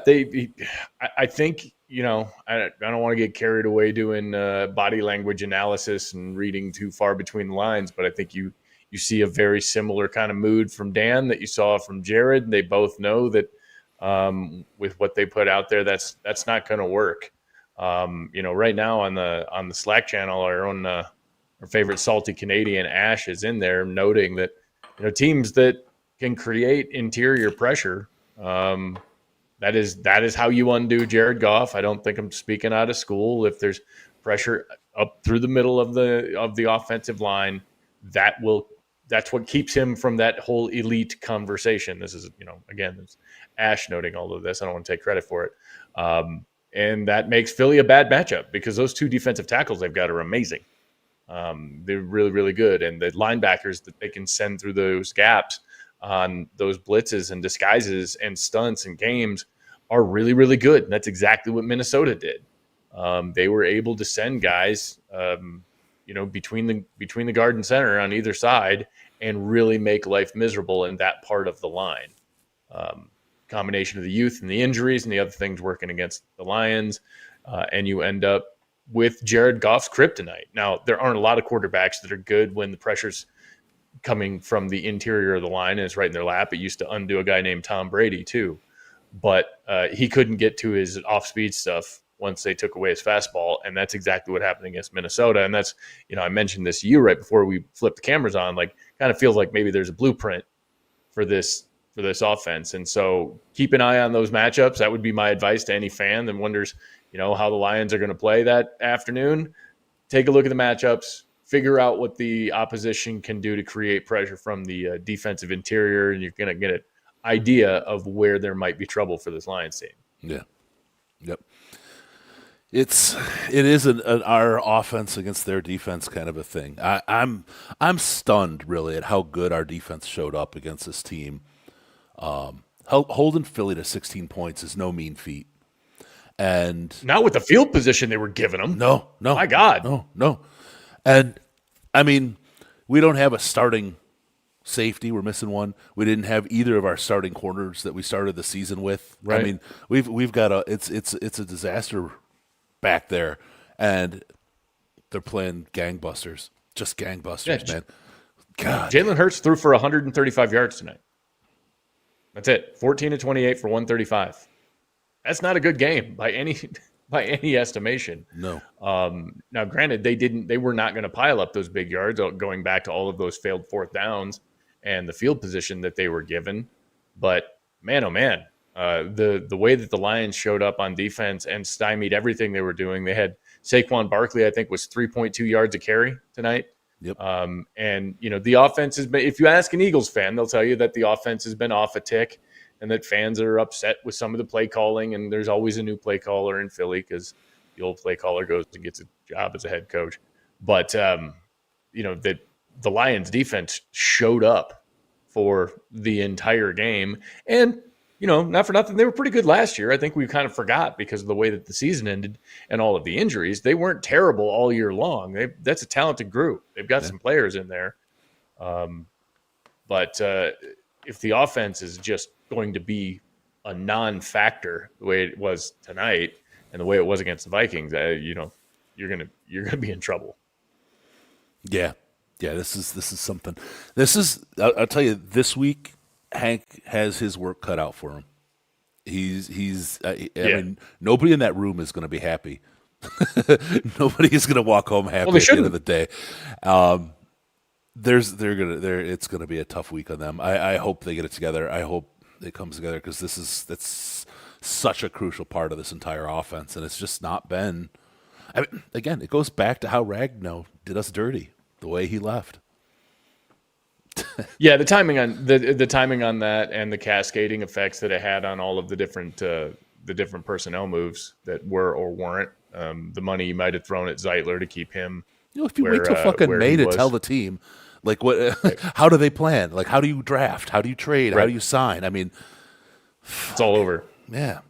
I think, I don't want to get carried away doing body language analysis and reading too far between the lines, but I think you see a very similar kind of mood from Dan that you saw from Jared. They both know that with what they put out there, that's not going to work. Right now on the Slack channel, our own our favorite salty Canadian Ash is in there, noting that teams that can create interior pressure. That is how you undo Jared Goff. I don't think I'm speaking out of school. If there's pressure up through the middle of the offensive line, that's what keeps him from that whole elite conversation. This is, again, it's Ash noting all of this. I don't want to take credit for it. And that makes Philly a bad matchup because those two defensive tackles they've got are amazing. They're really, really good. And the linebackers that they can send through those gaps on those blitzes and disguises and stunts and games are really, really good. And that's exactly what Minnesota did. They were able to send guys, between the guard and center on either side and really make life miserable in that part of the line. Combination of the youth and the injuries and the other things working against the Lions. And you end up with Jared Goff's kryptonite. Now, there aren't a lot of quarterbacks that are good when the pressure's coming from the interior of the line and it's right in their lap. It used to undo a guy named Tom Brady too, but he couldn't get to his off-speed stuff once they took away his fastball, and that's exactly what happened against Minnesota. And that's, I mentioned this to you right before we flipped the cameras on, like kind of feels like maybe there's a blueprint for this offense. And so keep an eye on those matchups. That would be my advice to any fan that wonders, how the Lions are going to play that afternoon. Take a look at the matchups, figure out what the opposition can do to create pressure from the defensive interior, and you're going to get an idea of where there might be trouble for this Lions team. Yeah. Yep. It is our offense against their defense kind of a thing. I'm stunned really at how good our defense showed up against this team. Holding Philly to 16 points is no mean feat. And not with the field position they were giving them. No. My God. No. And, I mean, we don't have a starting safety. We're missing one. We didn't have either of our starting corners that we started the season with. Right. I mean, we've got it's a disaster back there, and they're playing gangbusters. Just gangbusters, man. God. Jalen Hurts threw for 135 yards tonight. That's it. 14 to 28 for 135. That's not a good game by any estimation. No. Now, granted, they were not going to pile up those big yards, going back to all of those failed fourth downs and the field position that they were given. But man, oh man, the way that the Lions showed up on defense and stymied everything they were doing. They had Saquon Barkley, I think, was 3.2 yards a carry tonight. Yep. And the offense has been. If you ask an Eagles fan, they'll tell you that the offense has been off a tick, and that fans are upset with some of the play calling. And there's always a new play caller in Philly because the old play caller goes and gets a job as a head coach. But that the Lions defense showed up for the entire game. And, not for nothing, they were pretty good last year. I think we kind of forgot because of the way that the season ended and all of the injuries. They weren't terrible all year long. That's a talented group. They've got some players in there. But if the offense is just going to be a non-factor the way it was tonight and the way it was against the Vikings, you're gonna be in trouble. Yeah. This is something. I'll tell you, this week Hank has his work cut out for him. I mean, nobody in that room is going to be happy. Nobody is going to walk home happy at the end of the day. It's going to be a tough week on them. I hope they get it together. I hope it comes together because that's such a crucial part of this entire offense, and it's just not been. I mean, again, it goes back to how Ragnow did us dirty the way he left. Yeah, the timing on the timing on that and the cascading effects that it had on all of the different personnel moves that were or weren't. The money you might have thrown at Zeitler to keep him. If you wait till fucking May to tell the team, like what, how do they plan? Like, how do you draft? How do you trade? How do you sign? I mean, it's all over. Yeah,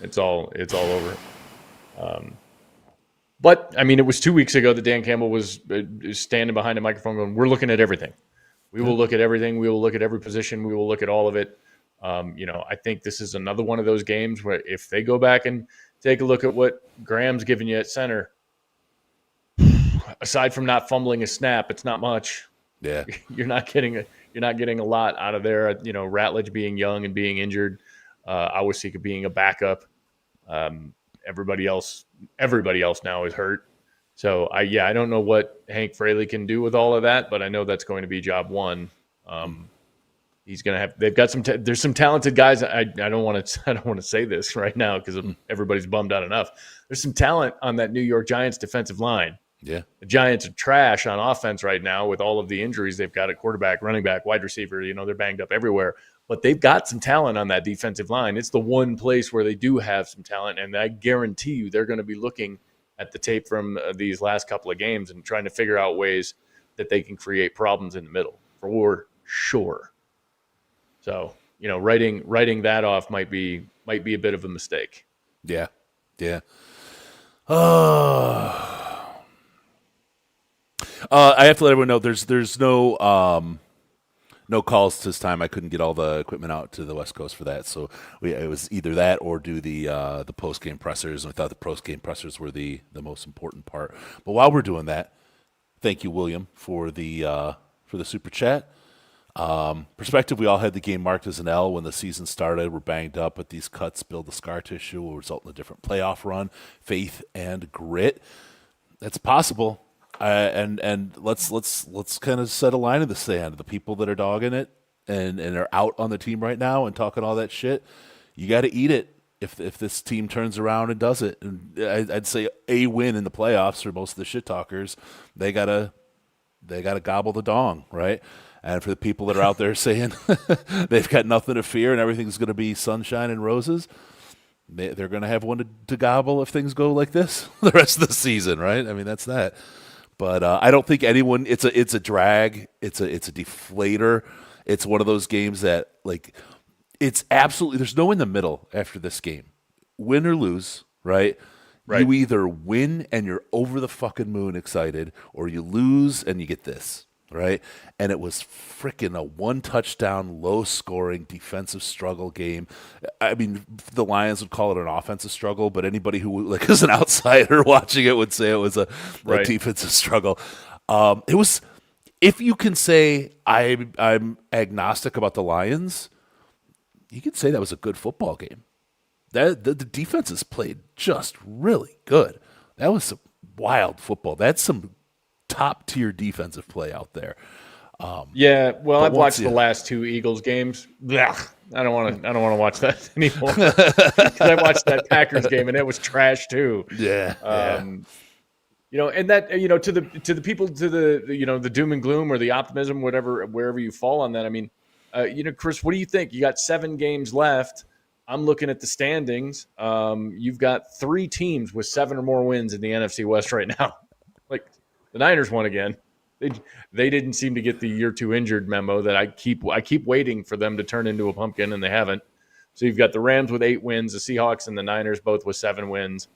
it's all over. But, I mean, it was 2 weeks ago that Dan Campbell was standing behind a microphone going, we're looking at everything. We will look at everything. We will look at every position. We will look at all of it. I think this is another one of those games where if they go back and take a look at what Graham's giving you at center, aside from not fumbling a snap, it's not much. Yeah. You're not getting a lot out of there. Ratledge being young and being injured, Awosika being a backup. Everybody else now is hurt. So I don't know what Hank Fraley can do with all of that, but I know that's going to be job one. He's going to have. They've got there's some talented guys. I don't want to say this right now because everybody's bummed out enough. There's some talent on that New York Giants defensive line. Yeah, the Giants are trash on offense right now with all of the injuries they've got at quarterback, running back, wide receiver. They're banged up everywhere, but they've got some talent on that defensive line. It's the one place where they do have some talent, and I guarantee you they're going to be looking at the tape from these last couple of games and trying to figure out ways that they can create problems in the middle for sure. So, writing that off might be a bit of a mistake. Yeah. I have to let everyone know there's no calls this time. I couldn't get all the equipment out to the West Coast for that, so it was either that or do the post game pressers. And we thought the post game pressers were the most important part. But while we're doing that, thank you, William, for the super chat. Perspective, we all had the game marked as an L when the season started. We're banged up, but these cuts build the scar tissue, will result in a different playoff run, faith and grit. That's possible. And let's kind of set a line in the sand. The people that are dogging it and are out on the team right now and talking all that shit, you got to eat it if this team turns around and does it. And I'd say a win in the playoffs for most of the shit talkers. They gotta gobble the dong, right? And for the people that are out there saying they've got nothing to fear and everything's going to be sunshine and roses, they're going to have one to gobble if things go like this the rest of the season, right? I mean, that's that. But I don't think anyone. It's a drag. It's a deflator. It's one of those games that it's absolutely. There's no in the middle after this game, win or lose, right? Right. You either win and you're over the fucking moon excited, or you lose and you get this. Right, and it was freaking a one-touchdown, low-scoring defensive struggle game. I mean, the Lions would call it an offensive struggle, but anybody who is an outsider watching it would say it was a defensive struggle. It was, if you can say I'm agnostic about the Lions, you could say that was a good football game. The defenses played just really good. That was some wild football. That's some top tier defensive play out there. I've watched the last two Eagles games. Blech, I don't want to watch that anymore. Because I watched that Packers game and it was trash too. Yeah. And that to the people, to the doom and gloom or the optimism, wherever you fall on that. I mean, Chris, what do you think? You got 7 games left. I'm looking at the standings. You've got 3 teams with 7 or more wins in the NFC West right now. The Niners won again. They didn't seem to get the year 2 injured memo that I keep waiting for them to turn into a pumpkin, and they haven't. So you've got the Rams with 8 wins, the Seahawks and the Niners both with 7 wins.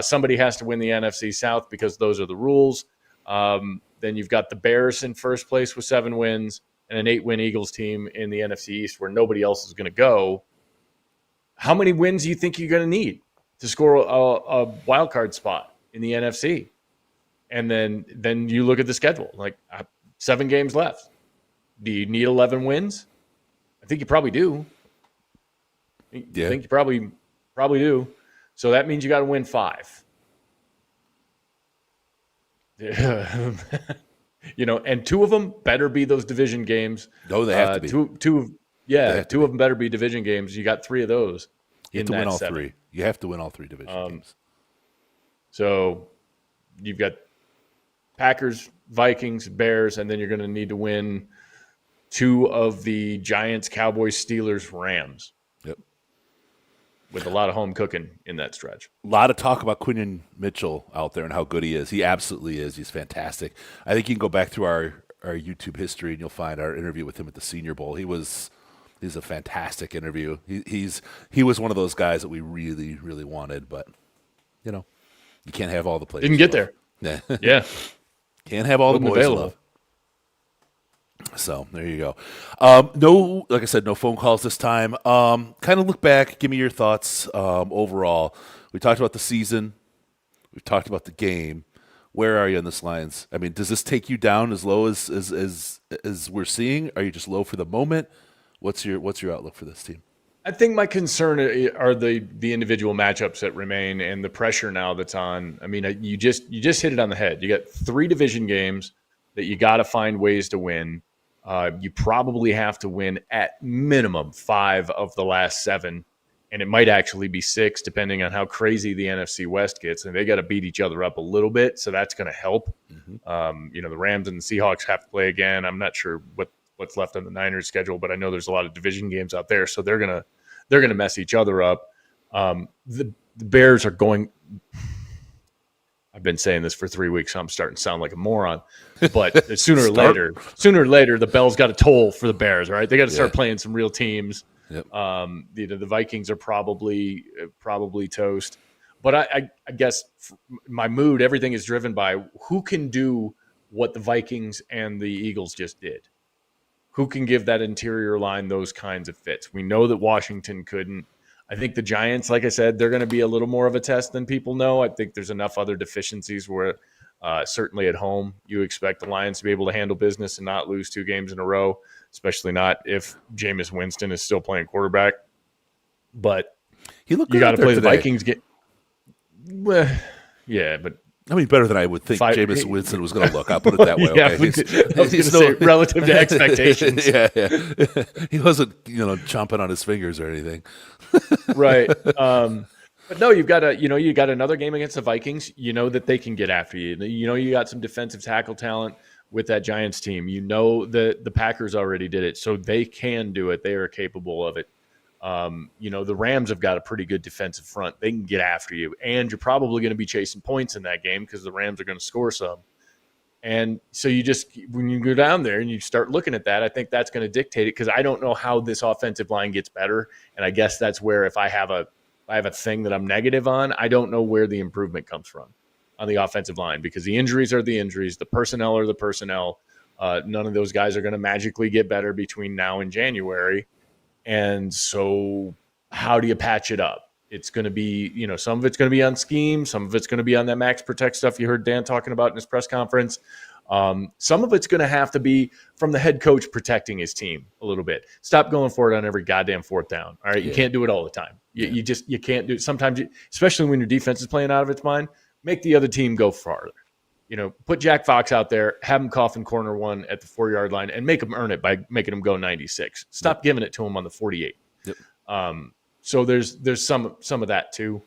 Somebody has to win the NFC South because those are the rules. Then you've got the Bears in first place with 7 wins and an 8-win Eagles team in the NFC East where nobody else is going to go. How many wins do you think you're going to need to score a wild card spot in the NFC? And then you look at the schedule, 7 games left. Do you need 11 wins? I think you probably do. Yeah. I think you probably do. So that means you got to win 5. And 2 of them better be those division games. No, they have to be. Two of them better be division games. You got 3 of those. You have to win all 3. You have to win all 3 division games. So you've got Packers, Vikings, Bears, and then you're going to need to win 2 of the Giants, Cowboys, Steelers, Rams. Yep. With a lot of home cooking in that stretch. A lot of talk about Quinton Mitchell out there and how good he is. He absolutely is. He's fantastic. I think you can go back through our YouTube history and you'll find our interview with him at the Senior Bowl. He's a fantastic interview. He was one of those guys that we really, really wanted, but you can't have all the players. Didn't get there. Yeah. Can't have all the boys available. love. So there you go. No, like I said, no phone calls this time. Kind of look back. Give me your thoughts overall. We talked about the season. We've talked about the game. Where are you on this Lions? I mean, does this take you down as low as we're seeing? Are you just low for the moment? What's your outlook for this team? I think my concern are the individual matchups that remain and the pressure now that's on. I mean, you just hit it on the head. You got 3 division games that you got to find ways to win. You probably have to win at minimum 5 of the last 7, and it might actually be 6 depending on how crazy the NFC West gets. And they got to beat each other up a little bit, so that's going to help. The Rams and the Seahawks have to play again. I'm not sure what's left on the Niners schedule, but I know there's a lot of division games out there, so they're gonna mess each other up. The Bears are going. I've been saying this for 3 weeks, so I'm starting to sound like a moron. But sooner or later, the bell's got to toll for the Bears. Right? They got to start playing some real teams. Yep. The Vikings are probably toast. But I guess my mood, everything is driven by who can do what the Vikings and the Eagles just did. Who can give that interior line those kinds of fits? We know that Washington couldn't. I think the Giants, like I said, they're going to be a little more of a test than people know. I think there's enough other deficiencies where certainly at home you expect the Lions to be able to handle business and not lose 2 games in a row, especially not if Jameis Winston is still playing quarterback. But you got to play the Vikings. Well, yeah, but I mean, better than I would think Jameis Winston was going to look. I'll put it that way. Yeah, okay? I was going to say relative to expectations. yeah. He wasn't, chomping on his fingers or anything. Right. But no, you got another game against the Vikings. You know that they can get after you. You got some defensive tackle talent with that Giants team. The Packers already did it, so they can do it. They are capable of it. The Rams have got a pretty good defensive front. They can get after you, and you're probably going to be chasing points in that game because the Rams are going to score some. And so when you go down there and you start looking at that, I think that's going to dictate it because I don't know how this offensive line gets better. And I guess that's where if I have a thing that I'm negative on, I don't know where the improvement comes from on the offensive line because the injuries are the injuries, the personnel are the personnel. None of those guys are going to magically get better between now and January. And so how do you patch it up? It's going to be, some of it's going to be on scheme. Some of it's going to be on that max protect stuff you heard Dan talking about in his press conference. Some of it's going to have to be from the head coach protecting his team a little bit. Stop going for it on every goddamn 4th down. All right. You can't do it all the time. You can't do it. Sometimes, especially when your defense is playing out of its mind, make the other team go farther. Put Jack Fox out there, have him cough in corner 1 at the 4-yard line, and make him earn it by making him go 96. Stop giving it to him on the 48. Yep. So there's some of that too.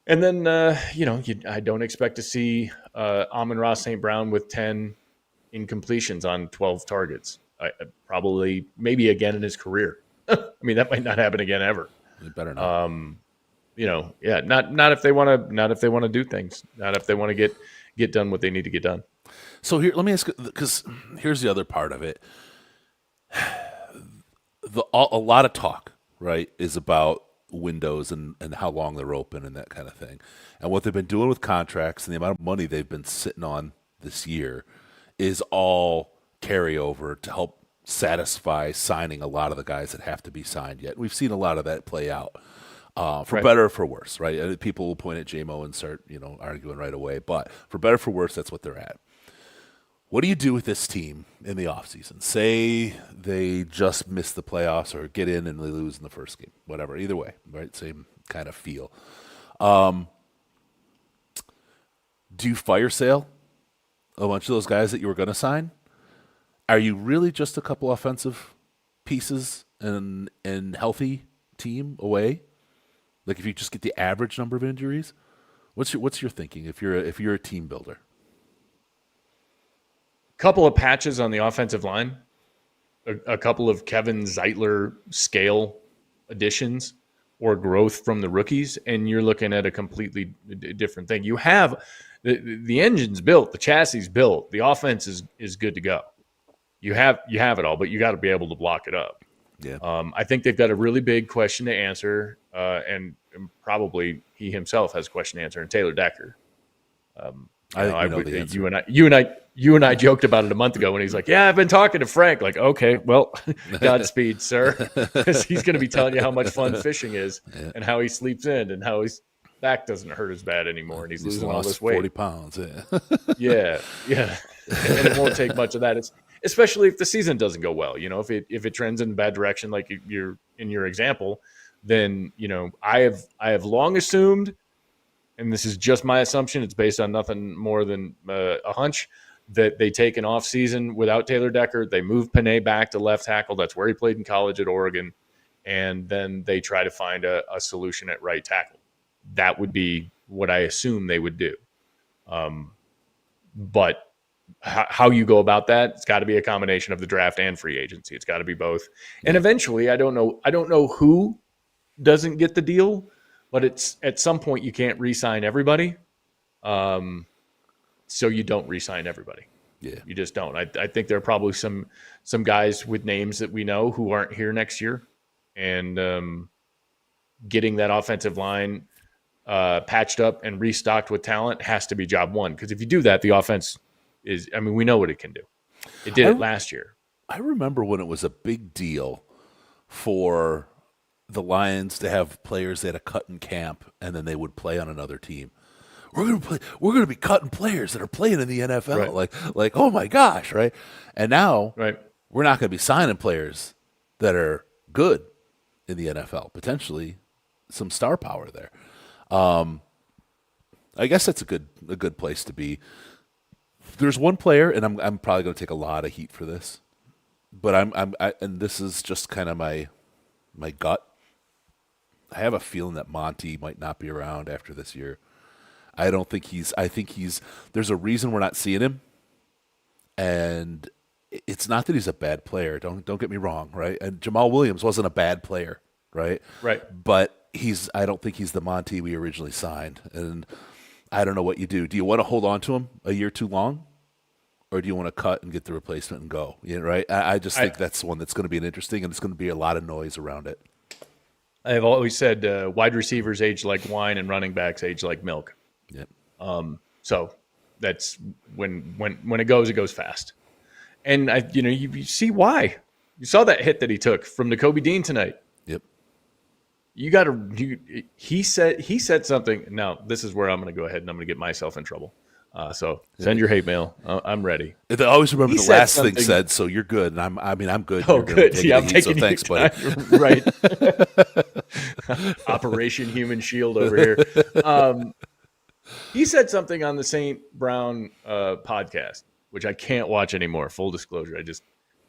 And then I don't expect to see Amon-Ra St. Brown with 10 incompletions on 12 targets. Probably maybe again in his career. I mean that might not happen again ever. It better not. Not if they want to do things. Not if they want to get done what they need to get done. So here, let me ask, because here's the other part of it. A lot of talk, right, is about windows and how long they're open and that kind of thing. And what they've been doing with contracts and the amount of money they've been sitting on this year is all carryover to help satisfy signing a lot of the guys that have to be signed yet. We've seen a lot of that play out. For better or for worse, right? People will point at JMO and start, arguing right away. But for better or for worse, that's what they're at. What do you do with this team in the offseason? Say they just miss the playoffs or get in and they lose in the first game. Whatever. Either way, right? Same kind of feel. Do you fire sale a bunch of those guys that you were going to sign? Are you really just a couple offensive pieces and healthy team away? Like if you just get the average number of injuries, what's your thinking if you're a team builder? Couple of patches on the offensive line, a couple of Kevin Zeitler scale additions or growth from the rookies, and you're looking at a completely different thing. You have the engine's built, the chassis built, the offense is good to go. You have it all, but you got to be able to block it up. Yeah. I think they've got a really big question to answer, and probably he himself has a question to answer. And Taylor Decker. You and I joked about it a month ago when he's like, "Yeah, I've been talking to Frank." Like, okay, well, Godspeed, sir, because he's going to be telling you how much fun fishing is and how he sleeps in and how his back doesn't hurt as bad anymore, and he's losing all this weight. 40 pounds. Yeah. yeah. And it won't take much of that. Especially if the season doesn't go well. If it trends in a bad direction, like you're in your example, then I have long assumed, and this is just my assumption, it's based on nothing more than a hunch, that they take an off season without Taylor Decker. They move Panay back to left tackle. That's where he played in college at Oregon. And then they try to find a solution at right tackle. That would be what I assume they would do. But how you go about that, it's got to be a combination of the draft and free agency. It's got to be both. And eventually, I don't know who doesn't get the deal, but it's at some point you can't re-sign everybody. So you don't re-sign everybody. Yeah, you just don't. I think there are probably some guys with names that we know who aren't here next year, and getting that offensive line patched up and restocked with talent has to be job one. Because if you do that, the offense is. I mean, we know what it can do. It did it last year. I remember when it was a big deal for the Lions to have players they had a cut in camp, and then they would play on another team. We're gonna be cutting players that are playing in the NFL. Right. Like, oh my gosh, right? And now right. we're not gonna be signing players that are good in the NFL. Potentially some star power there. I guess that's a good place to be. There's one player, and I'm probably gonna take a lot of heat for this, but and this is just kind of my gut. I have a feeling that Monty might not be around after this year. I think there's a reason we're not seeing him. And it's not that he's a bad player. Don't get me wrong, right? And Jamal Williams wasn't a bad player, right? Right. But I don't think he's the Monty we originally signed. And I don't know what you do. Do you want to hold on to him a year too long? Or do you want to cut and get the replacement and go? Right? I just think that's one that's going to be interesting, and it's going to be a lot of noise around it. I've always said wide receivers age like wine and running backs age like milk. Yep. So that's when it goes fast. And you see why. You saw that hit that he took from Nakobe Dean tonight. Yep. He said something. Now this is where I'm going to go ahead and I'm going to get myself in trouble. So send your hate mail. I'm ready. I always remember the last thing said, so you're good. And I'm good. Oh, good. Yeah, I'm taking so thanks, buddy. Right. Operation Human Shield over here. He said something on the St. Brown podcast, which I can't watch anymore. Full disclosure.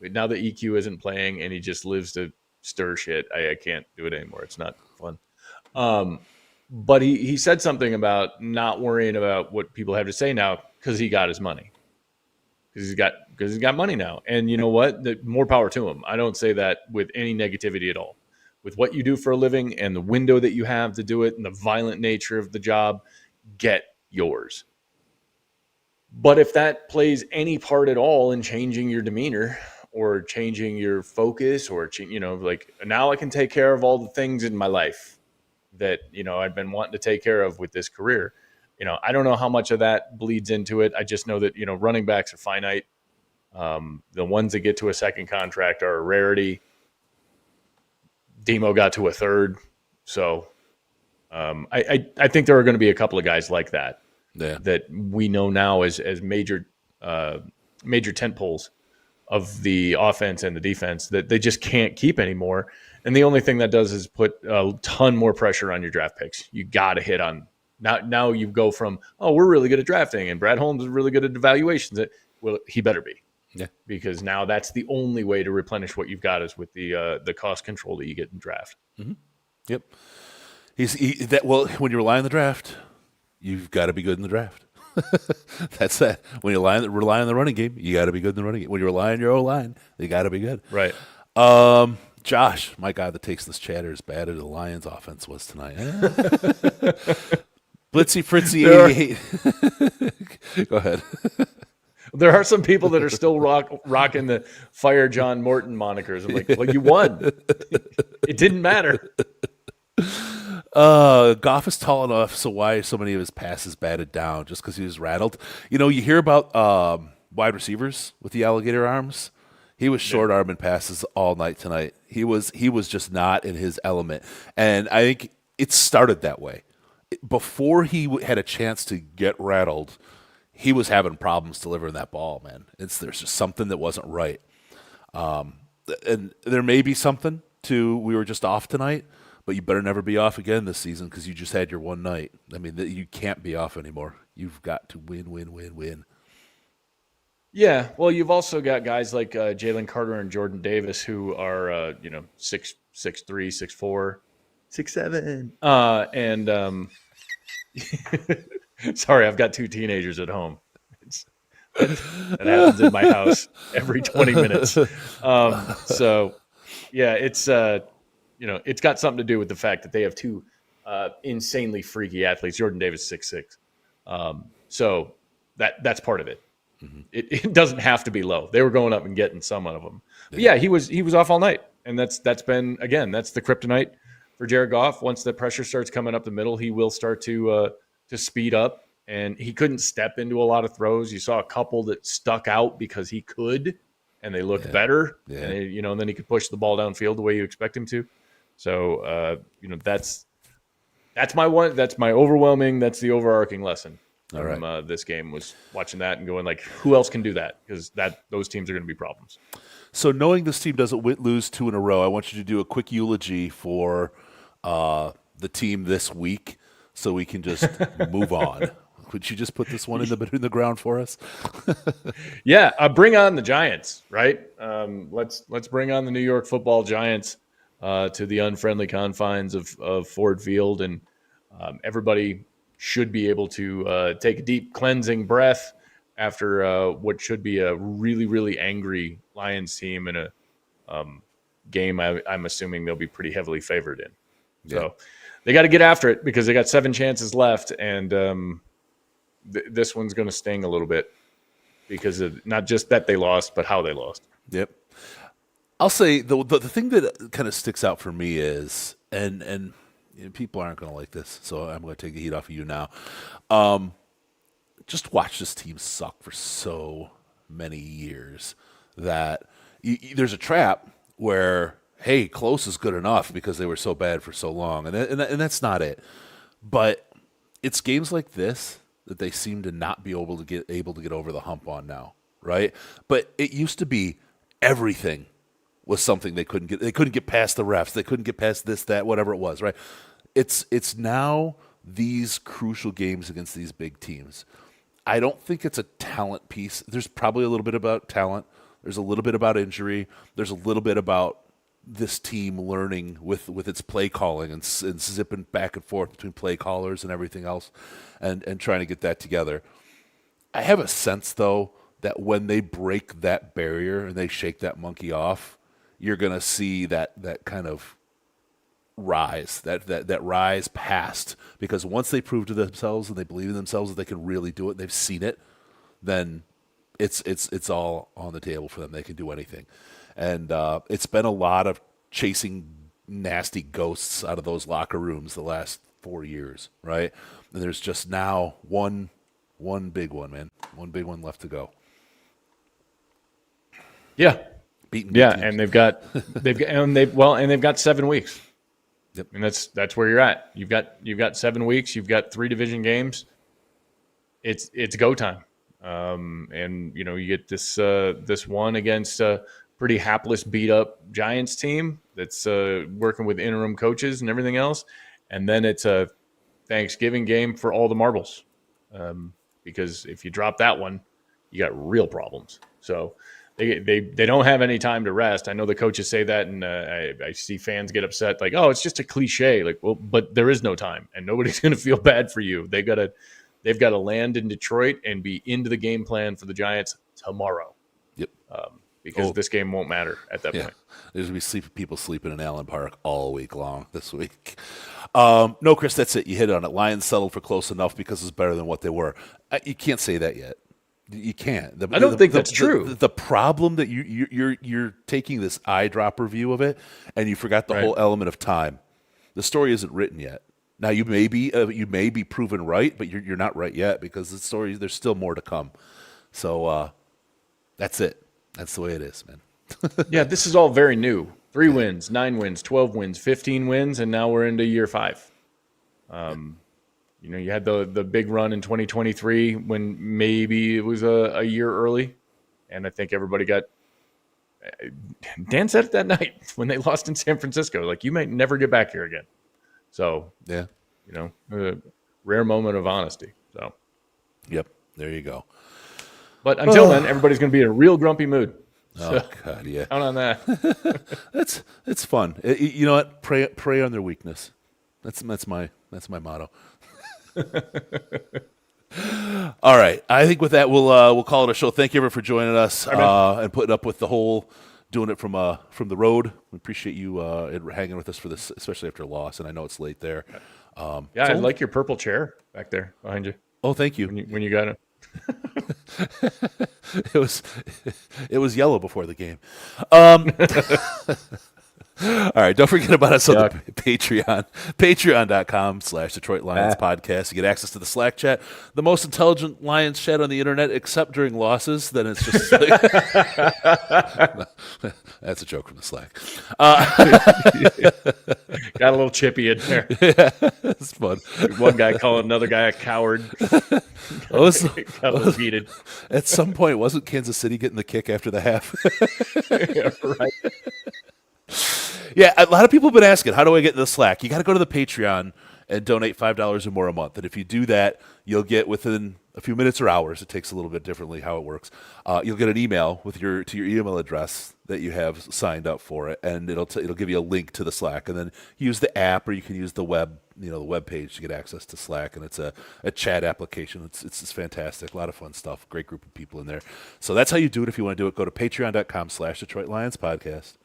Now that EQ isn't playing and he just lives to stir shit, I can't do it anymore. It's not fun. But he said something about not worrying about what people have to say now because he got his money. Because he's got money now. And you know what? More power to him. I don't say that with any negativity at all. With what you do for a living and the window that you have to do it and the violent nature of the job, get yours. But if that plays any part at all in changing your demeanor or changing your focus or, like now I can take care of all the things in my life that, I've been wanting to take care of with this career. I don't know how much of that bleeds into it. I just know that, running backs are finite. The ones that get to a second contract are a rarity. Demo got to a third. So I think there are going to be a couple of guys like that that we know now as major tent poles of the offense and the defense that they just can't keep anymore. And the only thing that does is put a ton more pressure on your draft picks. You got to hit on now. You go from we're really good at drafting and Brad Holmes is really good at evaluations. Well, he better be. Yeah, because now that's the only way to replenish what you've got is with the cost control that you get in draft. Mm-hmm. Yep. When you rely on the draft, you've got to be good in the draft. That's that. When you rely on the running game, you got to be good in the running game. When you rely on your O-line, you got to be good. Right. Josh, my guy that takes this chatter as bad as the Lions offense was tonight. Blitzy Fritzy 88. Go ahead. There are some people that are still rocking the Fire John Morton monikers. I'm like, well, you won. It didn't matter. Goff is tall enough, so why are so many of his passes batted down? Just because he was rattled? You hear about wide receivers with the alligator arms. He was short-arming passes all night tonight. He was just not in his element. And I think it started that way. Before he had a chance to get rattled, he was having problems delivering that ball, man. There's just something that wasn't right. And there may be something to we were just off tonight, but you better never be off again this season because you just had your one night. I mean, you can't be off anymore. You've got to win, win, win, win. Yeah, well, you've also got guys like Jalen Carter and Jordan Davis who are 6'3", 6'4", 6'7", and sorry, I've got 2 teenagers at home. That happens in my house every 20 minutes. So, yeah, it's it's got something to do with the fact that they have 2 insanely freaky athletes. Jordan Davis 6'6", so that's part of it. Mm-hmm. It doesn't have to be low. They were going up and getting some of them. But yeah, he was off all night, and that's been that's the kryptonite for Jared Goff. Once the pressure starts coming up the middle, he will start to speed up, and he couldn't step into a lot of throws. You saw a couple that stuck out because he could, and they looked better. Yeah. And then he could push the ball downfield the way you expect him to. So that's my one. That's my overwhelming. That's the overarching lesson. From this game was watching that and going like, who else can do that? Because those teams are going to be problems. So knowing this team doesn't lose 2 in a row, I want you to do a quick eulogy for the team this week so we can just move on. Would you just put this one in the ground for us? Yeah, bring on the Giants, right? Let's bring on the New York Football Giants to the unfriendly confines of Ford Field, and everybody should be able to take a deep cleansing breath after what should be a really, really angry Lions team in a game I'm assuming they'll be pretty heavily favored in. Yeah. So they got to get after it because they got 7 chances left, and this one's going to sting a little bit because of not just that they lost, but how they lost. Yep. I'll say the thing that kind of sticks out for me is, and people aren't going to like this, so I'm going to take the heat off of you now. Just watch this team suck for so many years that there's a trap where, hey, close is good enough because they were so bad for so long, and that's not it. But it's games like this that they seem to not be able to get over the hump on now, right? But it used to be everything was something they couldn't get. They couldn't get past the refs. They couldn't get past this, that, whatever it was, right? It's now these crucial games against these big teams. I don't think it's a talent piece. There's probably a little bit about talent. There's a little bit about injury. There's a little bit about this team learning with its play calling and zipping back and forth between play callers and everything else and trying to get that together. I have a sense, though, that when they break that barrier and they shake that monkey off, you're going to see that kind of rise, that rise past. Because once they prove to themselves and they believe in themselves that they can really do it, and they've seen it, then it's all on the table for them. They can do anything. And it's been a lot of chasing nasty ghosts out of those locker rooms the last 4 years, right? And there's just now one big one, man. One big one left to go. Yeah. Beaten yeah, teams. and they've got 7 weeks. Yep. And that's where you're at. You've got 7 weeks, you've got 3 division games. It's go time. And you get this one against a pretty hapless, beat up Giants team that's working with interim coaches and everything else, and then it's a Thanksgiving game for all the marbles, because if you drop that one, you got real problems. So they don't have any time to rest. I know the coaches say that, and I see fans get upset, like, oh, it's just a cliche. Like, well, but there is no time, and nobody's going to feel bad for you. They've got to land in Detroit and be into the game plan for the Giants tomorrow. Yep. Because this game won't matter at that point. There's going to be people sleeping in Allen Park all week long this week. No, Chris, that's it. You hit on it. Lions settled for close enough because it's better than what they were. You can't say that yet. You can't. I don't think that's true. The problem that you're taking this eyedropper view of it, and you forgot the whole element of time. The story isn't written yet. Now you may be proven right, but you're not right yet because the story, there's still more to come. So that's it. That's the way it is, man. Yeah, this is all very new. 3 wins, 9 wins, 12 wins, 15 wins, and now we're into year 5. You had the big run in 2023 when maybe it was a year early, and I think everybody got Dan said it that night when they lost in San Francisco. Like, you might never get back here again. So, yeah, a rare moment of honesty. So, yep, there you go. But until then, everybody's going to be in a real grumpy mood. So, oh God, yeah. Count on that. It's fun. You know what? Prey on their weakness. That's my motto. All right. I think with that we'll call it a show. Thank you everyone for joining us and putting up with the whole doing it from the road. We appreciate you hanging with us for this, especially after a loss. And I know it's late there. I like your purple chair back there behind you. Oh, thank you. When you got it. It was yellow before the game. All right, don't forget about us on the Patreon, patreon.com/Detroit Lions podcast. You get access to the Slack chat, the most intelligent Lions chat on the internet, except during losses. Then it's just like, that's a joke from the Slack. Got a little chippy in there. Yeah, it's fun. One guy calling another guy a coward. Got a little heated. At some point, wasn't Kansas City getting the kick after the half? Yeah, right. Yeah, a lot of people have been asking, how do I get in the Slack? You got to go to the Patreon and donate $5 or more a month. And if you do that, you'll get within a few minutes or hours. It takes a little bit differently how it works. You'll get an email to your email address that you have signed up for it, and it'll give you a link to the Slack. And then use the app, or you can use the web page to get access to Slack. And it's a chat application. It's fantastic. A lot of fun stuff. Great group of people in there. So that's how you do it. If you want to do it, go to patreon.com/Detroit Lions podcast.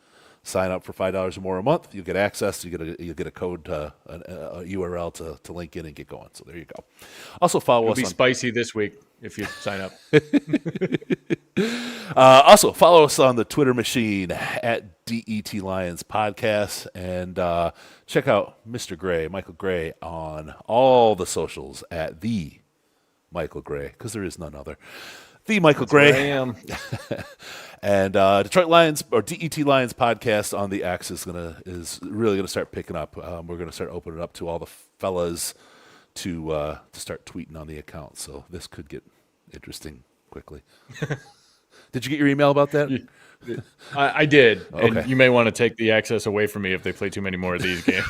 Sign up for $5 or more a month. You'll get access. You get a code, a URL to link in and get going. So there you go. Also follow us. It'll be spicy this week if you sign up. Also follow us on the Twitter machine at DET Lions Podcast, and check out Mr. Gray, Michael Gray, on all the socials at the Michael Gray, because there is none other. The Michael Gray. Where I am. And Detroit Lions, or DET Lions podcast on the X is really gonna start picking up. We're gonna start opening it up to all the fellas to start tweeting on the account. So this could get interesting quickly. Did you get your email about that? I did. Okay. And you may want to take the access away from me if they play too many more of these games.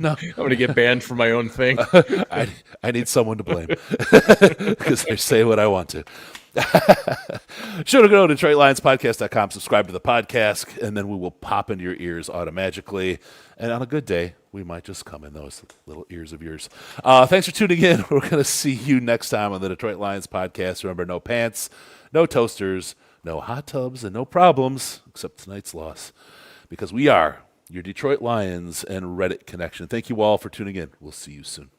No, I'm going to get banned from my own thing. I need someone to blame because I say what I want to. Sure to go to DetroitLionsPodcast.com, subscribe to the podcast, and then we will pop into your ears automatically. And on a good day, we might just come in those little ears of yours. Thanks for tuning in. We're going to see you next time on the Detroit Lions podcast. Remember, no pants, no toasters, no hot tubs, and no problems, except tonight's loss, because we are your Detroit Lions and Reddit connection. Thank you all for tuning in. We'll see you soon.